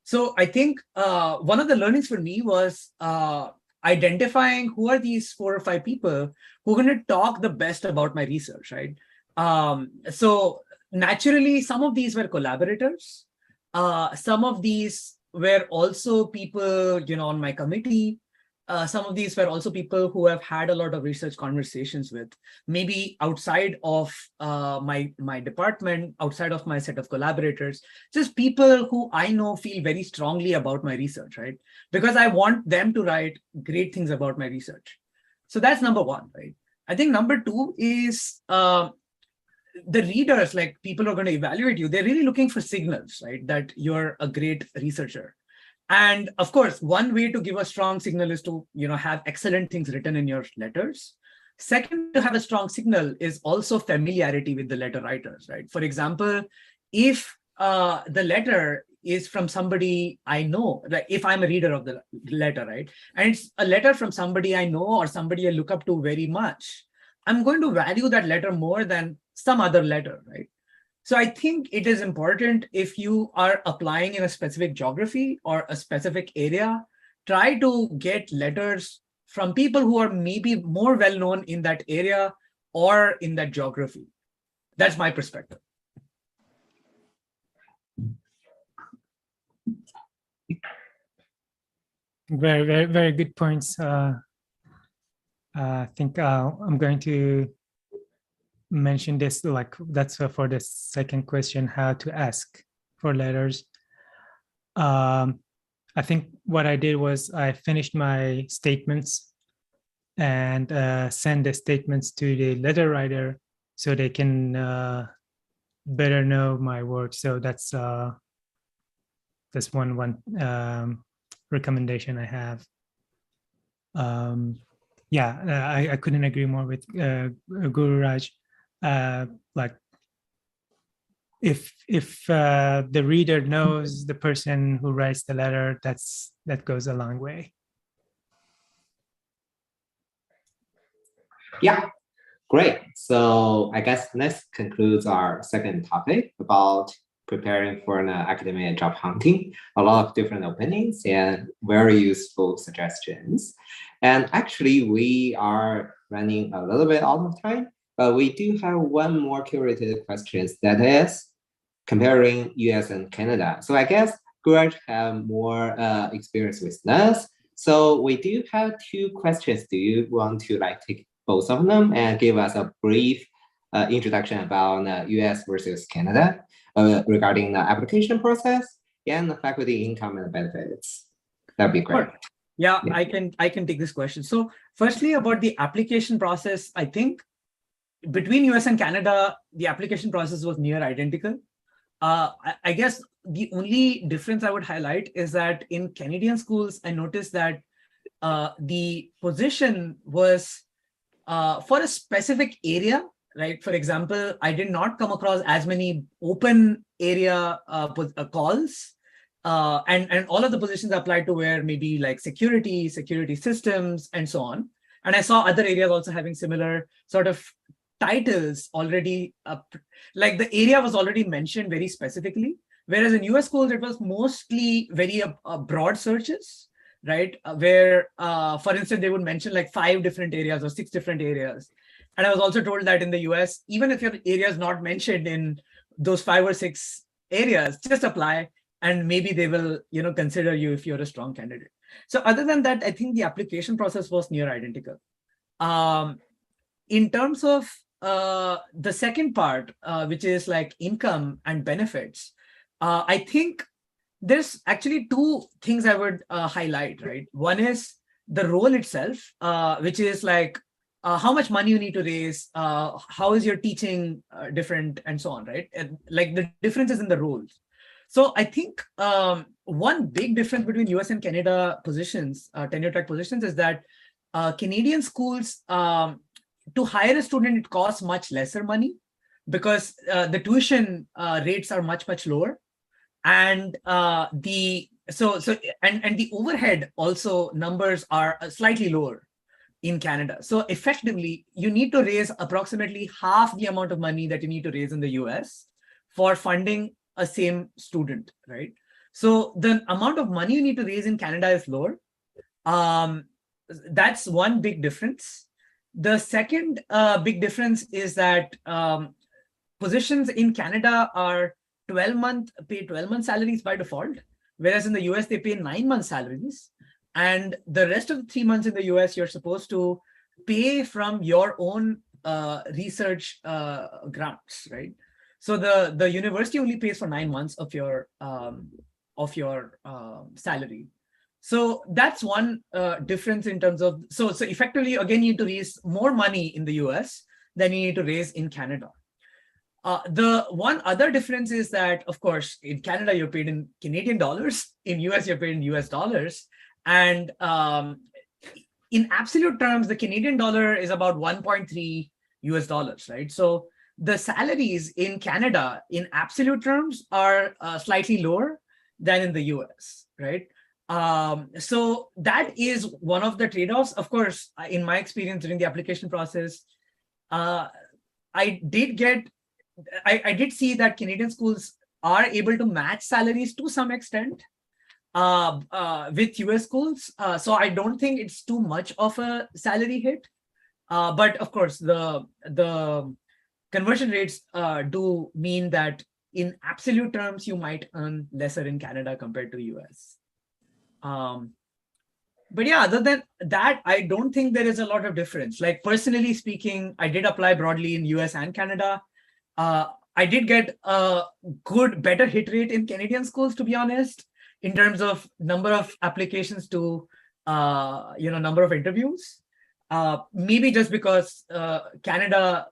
So I think one of the learnings for me was identifying who are these 4 or 5 people who are going to talk the best about my research, right? So naturally, some of these were collaborators. Some of these were also people, on my committee. Some of these were also people who have had a lot of research conversations with, maybe outside of my department, outside of my set of collaborators, just people who I know feel very strongly about my research, right? Because I want them to write great things about my research. So that's number 1, right? I think number 2 is the readers, like people who are going to evaluate you, they're really looking for signals, right? That you're a great researcher. And of course, one way to give a strong signal is to, have excellent things written in your letters. Second, to have a strong signal is also familiarity with the letter writers, right? For example, if the letter is from somebody I know, like if I'm a reader of the letter, right? And it's a letter from somebody I know or somebody I look up to very much, I'm going to value that letter more than some other letter, right? So I think it is important, if you are applying in a specific geography or a specific area, try to get letters from people who are maybe more well-known in that area or in that geography. That's my perspective. Very, very, very good points. I think I'm going to mention this, like that's for the second question, how to ask for letters. I think what I did was I finished my statements and send the statements to the letter writer so they can better know my work. So that's one recommendation I have. I couldn't agree more with Guru Raj. Like if the reader knows the person who writes the letter, that goes a long way. Yeah, great. So I guess this concludes our second topic about preparing for an academic job hunting. A lot of different opinions and very useful suggestions. And actually, we are running a little bit out of time, but we do have one more curated question, that is comparing US and Canada. So I guess Greg have more experience with us. So we do have two questions. Do you want to like take both of them and give us a brief introduction about US versus Canada regarding the application process and the faculty income and benefits? That'd be great. Sure. Yeah, I can take this question. So firstly, about the application process, I think between US and Canada, the application process was near identical. I guess the only difference I would highlight is that in Canadian schools, I noticed that the position was for a specific area, right? For example, I did not come across as many open area calls. And all of the positions applied to where maybe like security systems, and so on. And I saw other areas also having similar sort of titles already, like the area was already mentioned very specifically. Whereas in US schools, it was mostly very broad searches, right? Where, for instance, they would mention like 5 different areas or 6 different areas. And I was also told that in the US, even if your area is not mentioned in those 5 or 6 areas, just apply. And maybe they will, consider you if you're a strong candidate. So other than that, I think the application process was near identical. In terms of the second part, which is like income and benefits, I think there's actually 2 things I would highlight, right? One is the role itself, which is like how much money you need to raise, how is your teaching different, and so on, right? And like the differences in the roles. So I think one big difference between US and Canada positions, tenure track positions, is that Canadian schools, to hire a student, it costs much lesser money because the tuition rates are much lower, and the overhead also numbers are slightly lower in Canada. So effectively, you need to raise approximately half the amount of money that you need to raise in the US for funding a same student, right? So the amount of money you need to raise in Canada is lower. That's one big difference. The second big difference is that positions in Canada are pay 12-month salaries by default, whereas in the US they pay 9-month salaries, and the rest of the 3 months in the US you're supposed to pay from your own research grants, right? So the university only pays for 9 months of your salary. So that's one difference in terms of, so effectively, again, you need to raise more money in the US than you need to raise in Canada. The one other difference is that, of course, in Canada, you're paid in Canadian dollars. In US, you're paid in US dollars. And in absolute terms, the Canadian dollar is about 1.3 US dollars, right? So the salaries in Canada in absolute terms are slightly lower than in the US, right? So that is one of the trade-offs. Of course, in my experience during the application process, I did see that Canadian schools are able to match salaries to some extent with US schools. So I don't think it's too much of a salary hit. But of course, the conversion rates do mean that in absolute terms, you might earn lesser in Canada compared to US. But yeah, other than that, I don't think there is a lot of difference. Like personally speaking, I did apply broadly in US and Canada. I did get a better hit rate in Canadian schools, to be honest, in terms of number of applications to, number of interviews. Maybe just because Canada,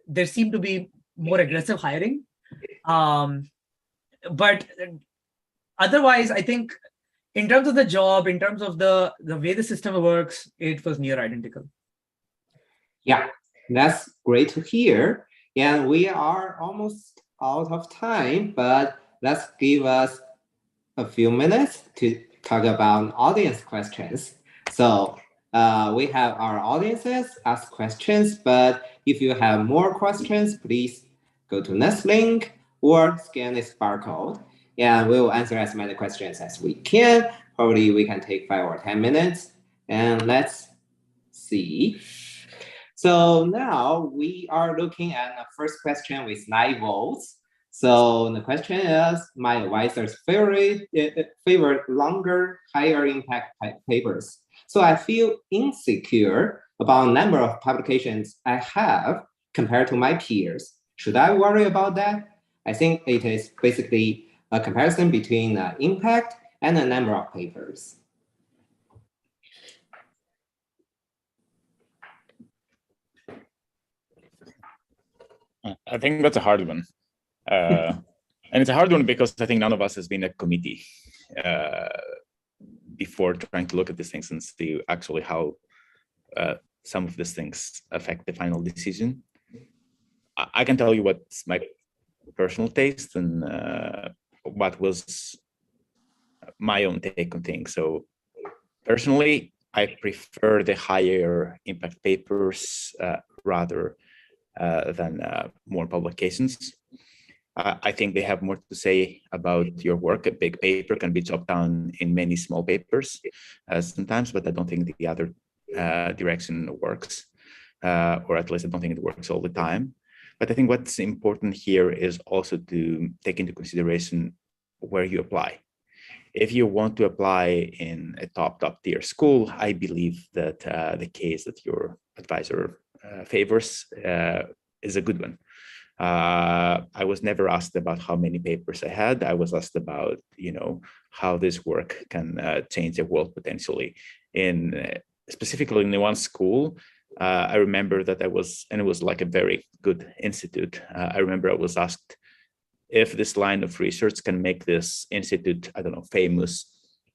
there seemed to be more aggressive hiring. But otherwise, I think in terms of the job, in terms of the way the system works, it was near identical. Yeah, that's great to hear. And we are almost out of time, but let's give us a few minutes to talk about audience questions. So we have our audiences ask questions, but if you have more questions, please go to next link or scan this barcode. And we will answer as many questions as we can. Probably we can take 5 or 10 minutes. And let's see. So now we are looking at the first question with live votes. So the question is, my advisors favor longer, higher impact papers. So I feel insecure about number of publications I have compared to my peers. Should I worry about that? I think it is basically a comparison between impact and the number of papers. I think that's a hard one. And it's a hard one because I think none of us has been a committee before trying to look at these things and see actually how some of these things affect the final decision. I can tell you what's my personal taste and what was my own take on things. So personally, I prefer the higher impact papers rather than more publications. I think they have more to say about your work. A big paper can be chopped down in many small papers sometimes, but I don't think the other direction works, or at least I don't think it works all the time. But I think what's important here is also to take into consideration where you apply. If you want to apply in a top tier school, I believe that the case that your advisor favors is a good one. I was never asked about how many papers I had. I was asked about, how this work can change the world potentially. Specifically in the one school, I remember that it was like a very good institute. I remember I was asked if this line of research can make this institute, I don't know, famous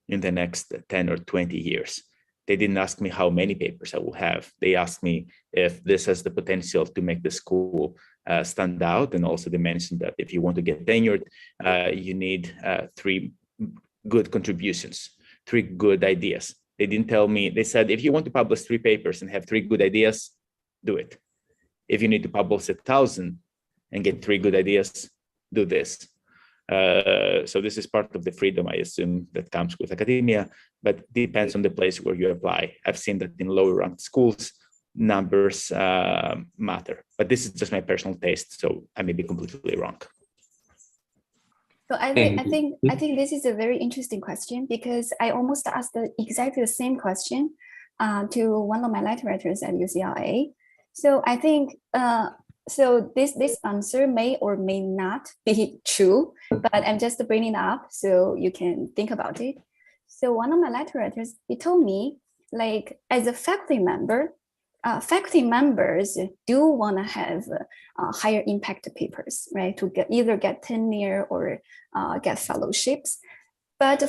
in the next 10 or 20 years. They didn't ask me how many papers I will have. They asked me if this has the potential to make the school stand out. And also they mentioned that if you want to get tenured, you need 3 good contributions, 3 good ideas. They didn't tell me, they said, if you want to publish 3 papers and have 3 good ideas, do it. If you need to publish 1,000 and get 3 good ideas, do this. So this is part of the freedom, I assume, that comes with academia, but depends on the place where you apply. I've seen that in lower ranked schools, numbers matter, but this is just my personal taste, so I may be completely wrong. So I think this is a very interesting question, because I almost asked exactly the same question to one of my lecturers at UCLA. So I think so this answer may or may not be true, but I'm just bringing it up so you can think about it. So one of my lecturers, he told me, like, as a faculty member, faculty members do want to have higher impact papers, right? To either get tenure or get fellowships. But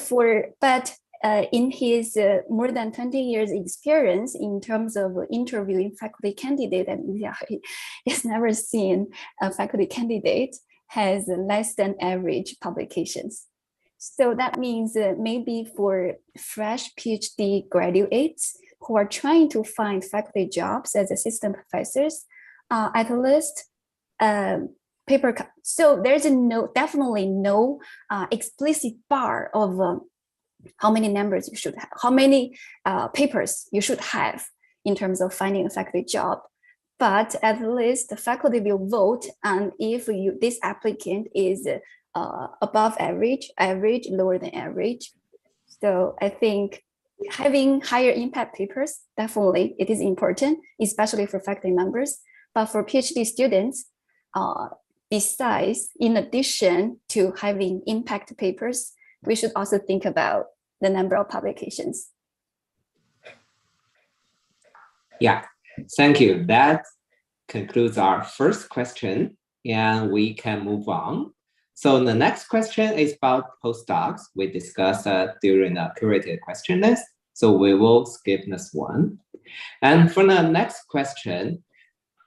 in his more than 20 years experience in terms of interviewing faculty candidate at UCLA, he's never seen a faculty candidate has less than average publications. So that means maybe for fresh PhD graduates who are trying to find faculty jobs as assistant professors, at least paper. So there's definitely no explicit bar of how many members you should have, how many papers you should have in terms of finding a faculty job. But at least the faculty will vote, and if this applicant is above average, lower than average. So I think having higher impact papers, definitely it is important, especially for faculty members. But for PhD students, in addition to having impact papers, we should also think about the number of publications. Yeah, thank you. That concludes our first question, and we can move on. So the next question is about postdocs. We discussed during the curated question list, so we will skip this one. And for the next question,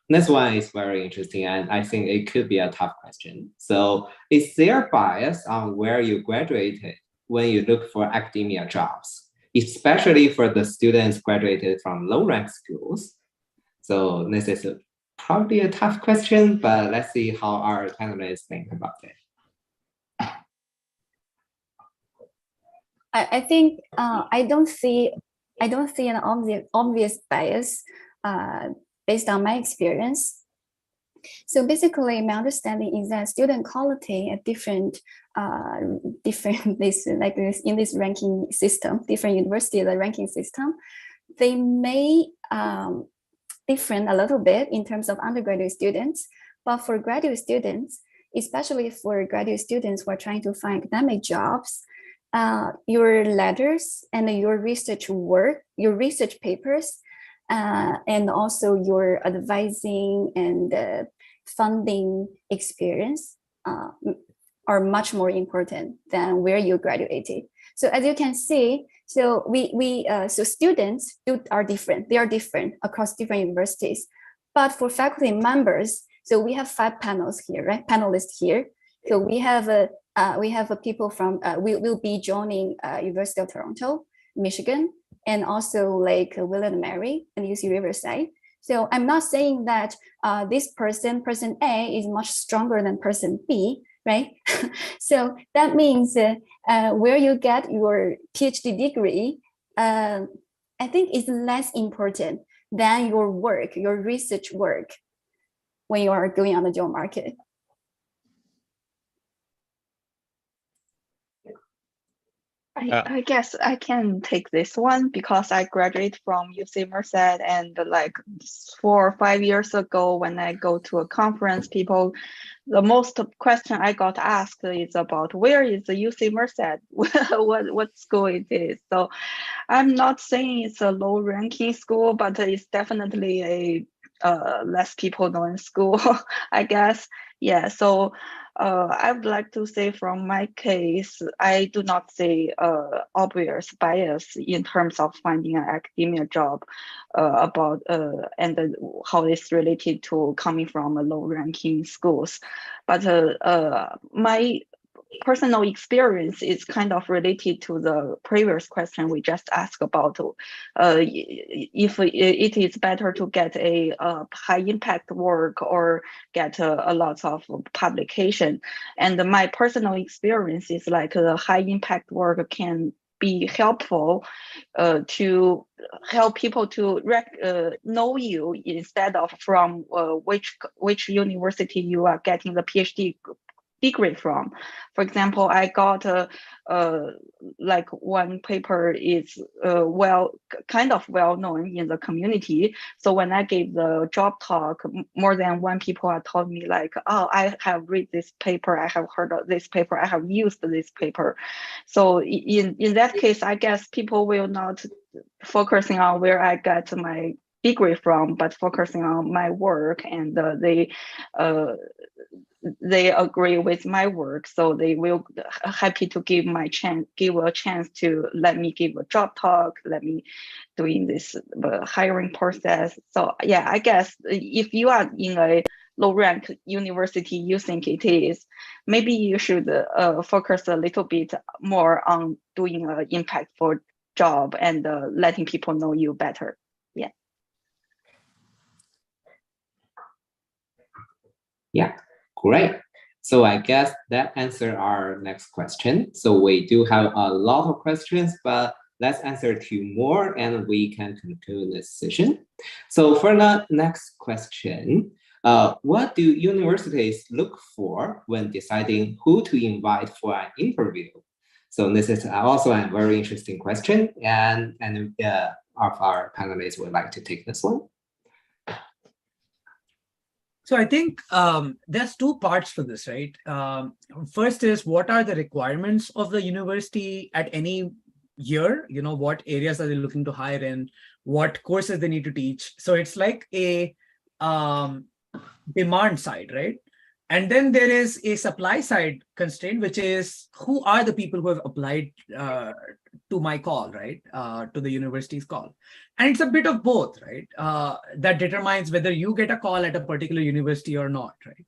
this one is very interesting, and I think it could be a tough question. So is there bias on where you graduated when you look for academia jobs, especially for the students graduated from low-ranked schools? So this is probably a tough question, but let's see how our panelists think about it. I think I don't see an obvious bias based on my experience. So basically, my understanding is that student quality at different this like this in this ranking system, different university the ranking system, they may different a little bit in terms of undergraduate students, but for graduate students, especially for graduate students who are trying to find academic jobs, your letters and your research work, your research papers, and also your advising and funding experience are much more important than where you graduated. So as you can see, so so students are different. They are different across different universities. But for faculty members, so we have 5 panels here, right? Panelists here. So we have people from will be joining University of Toronto, Michigan, and also like William and Mary and UC Riverside. So I'm not saying that this person A is much stronger than person B, right? So that means where you get your PhD degree, I think is less important than your work, your research work when you are going on the job market. I guess I can take this one because I graduated from UC Merced, and like 4 or 5 years ago when I go to a conference, the most question I got asked is about where is the UC Merced, what school it is. So I'm not saying it's a low ranking school, but it's definitely a less people known school, I guess. Yeah, so I would like to say from my case, I do not see obvious bias in terms of finding an academia job about and how it's related to coming from a low-ranking schools. But my personal experience is kind of related to the previous question we just asked about if it is better to get a high impact work or get a lot of publication. And my personal experience is like the high impact work can be helpful to help people to know you instead of from which university you are getting the PhD degree from. For example, I got like one paper is kind of well known in the community. So when I gave the job talk, more than one people are told me like, oh, I have read this paper, I have heard of this paper, I have used this paper. So in that case, I guess people will not focusing on where I got my degree from, but focusing on my work, and they agree with my work, so they will happy to give a chance to let me give a job talk, let me doing this hiring process. So yeah, I guess if you are in a low rank university you think it is, maybe you should focus a little bit more on doing an impactful job and letting people know you better. Yeah. Yeah. Great. So I guess that answers our next question. So we do have a lot of questions, but let's answer 2 more and we can conclude this session. So for the next question, what do universities look for when deciding who to invite for an interview? So this is also a very interesting question, and of our panelists would like to take this one. So I think there's 2 parts to this, right? First is, what are the requirements of the university at any year? You know, what areas are they looking to hire in? What courses they need to teach? So it's like a demand side, right? And then there is a supply side constraint, which is who are the people who have applied to my call, right? To the university's call. And it's a bit of both, right? That determines whether you get a call at a particular university or not, right?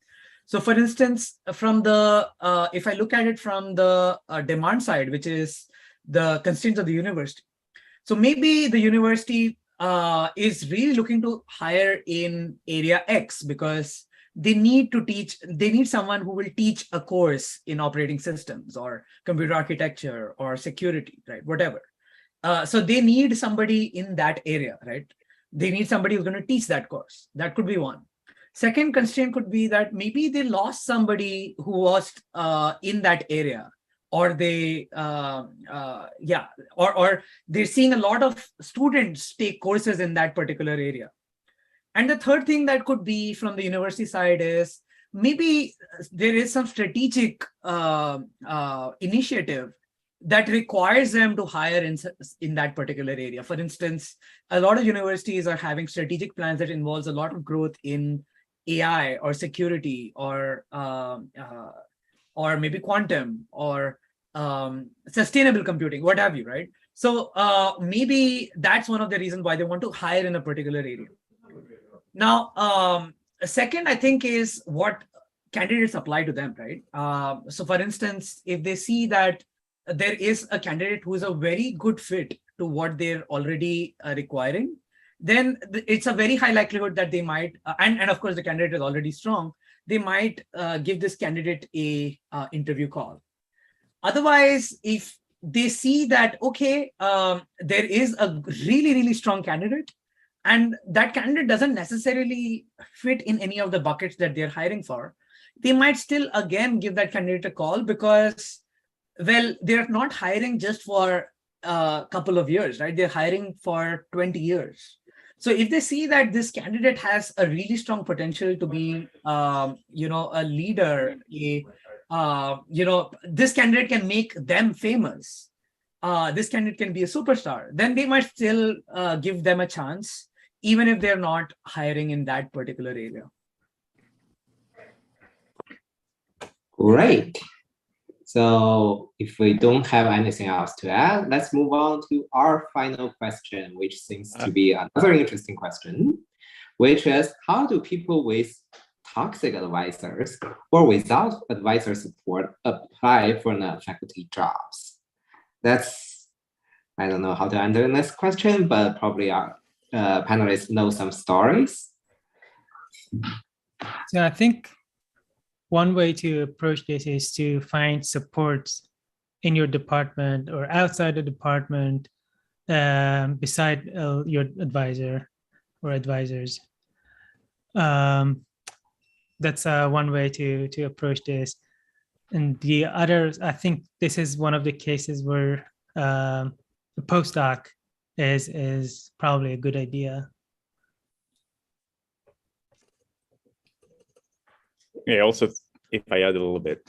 So for instance, from the, if I look at it from the demand side, which is the constraints of the university. So maybe the university is really looking to hire in area X because they need someone who will teach a course in operating systems or computer architecture or security, right? Whatever. So they need somebody in that area, right? They need somebody who's going to teach that course. That could be one. Second constraint could be that maybe they lost somebody who was in that area, or they, or they're seeing a lot of students take courses in that particular area. And the third thing that could be from the university side is maybe there is some strategic initiative that requires them to hire in that particular area. For instance, a lot of universities are having strategic plans that involves a lot of growth in AI or security or maybe quantum or sustainable computing, what have you, right? So maybe that's one of the reasons why they want to hire in a particular area. Now, second, I think, is what candidates apply to them, right? So for instance, if they see that there is a candidate who is a very good fit to what they're already requiring, then it's a very high likelihood that they might, and of course the candidate is already strong, they might give this candidate a interview call. Otherwise, if they see that, okay, there is a really, really strong candidate, and that candidate doesn't necessarily fit in any of the buckets that they're hiring for, they might still again give that candidate a call, because, well, they're not hiring just for a couple of years, right? They're hiring for 20 years. So if they see that this candidate has a really strong potential to be, a leader, this candidate can make them famous, this candidate can be a superstar, then they might still give them a chance, even if they're not hiring in that particular area. Great. So if we don't have anything else to add, let's move on to our final question, which seems to be another interesting question, which is, how do people with toxic advisors or without advisor support apply for the faculty jobs? That's, I don't know how to answer this question, but probably our panelists know some stories. So I think one way to approach this is to find supports in your department or outside the department beside your advisor or advisors. That's one way to approach this. And the other, I think this is one of the cases where the postdoc is probably a good idea. Yeah, also, if I add a little bit,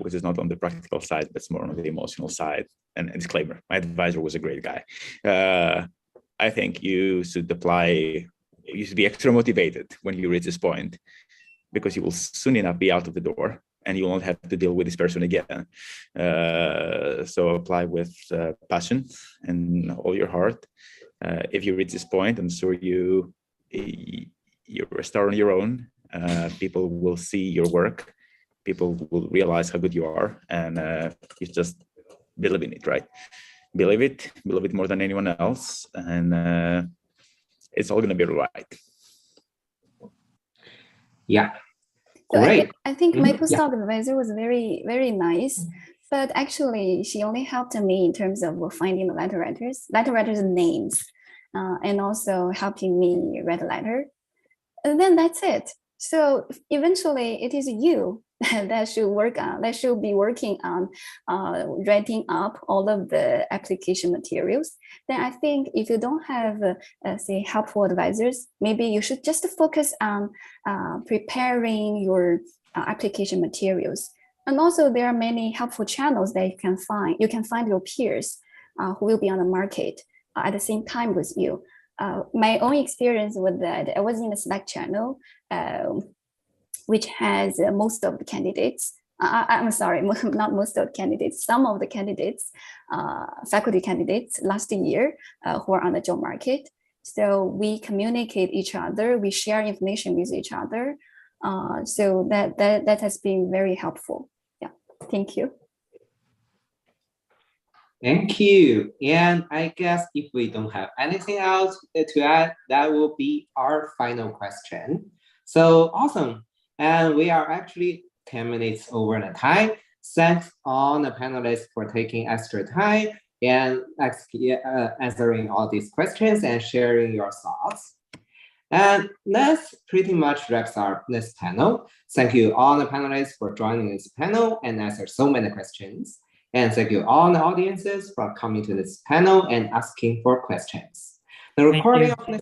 which is not on the practical side, but it's more on the emotional side, and a disclaimer, my advisor was a great guy. I think you should be extra motivated when you reach this point, because you will soon enough be out of the door and you won't have to deal with this person again. So apply with passion and all your heart. If you reach this point, I'm sure you're a star on your own. People will see your work. People will realize how good you are, and you just believe in it, right? Believe it more than anyone else, and it's all going to be right. Yeah. So Great. I think my postdoc advisor was very, very nice, but actually she only helped me in terms of finding the letter writers' names, and also helping me write a letter. And then that's it. So eventually it is you that should be working on writing up all of the application materials. Then I think if you don't have, say, helpful advisors, maybe you should just focus on preparing your application materials. And also there are many helpful channels that you can find. You can find your peers who will be on the market at the same time with you. My own experience was that I was in a Slack channel, which has most of the candidates. I'm sorry, not most of the candidates, some of the candidates, faculty candidates last year who are on the job market. So we communicate each other, we share information with each other. So that has been very helpful. Yeah, thank you. Thank you. And I guess if we don't have anything else to add, that will be our final question. So awesome. And we are actually 10 minutes over the time. Thanks all the panelists for taking extra time and answering all these questions and sharing your thoughts. And that's pretty much wraps up this panel. Thank you all the panelists for joining this panel and answer so many questions. And thank you all the audiences for coming to this panel and asking for questions. The recording of this,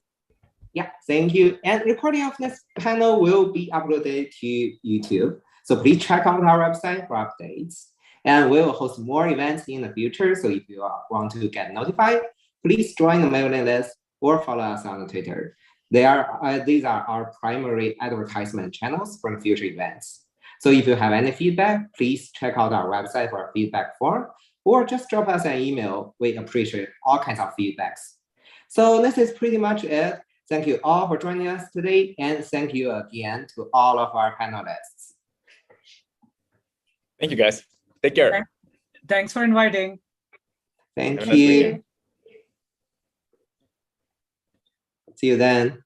thank you. And recording of this panel will be uploaded to YouTube. So please check out our website for updates. And we will host more events in the future. So if you want to get notified, please join the mailing list or follow us on Twitter. These are our primary advertisement channels for future events. So if you have any feedback, please check out our website for a feedback form, or just drop us an email. We appreciate all kinds of feedbacks. So this is pretty much it. Thank you all for joining us today, and thank you again to all of our panelists. Thank you, guys. Take care. Thanks for inviting. Thank Have a nice you. weekend. See you then.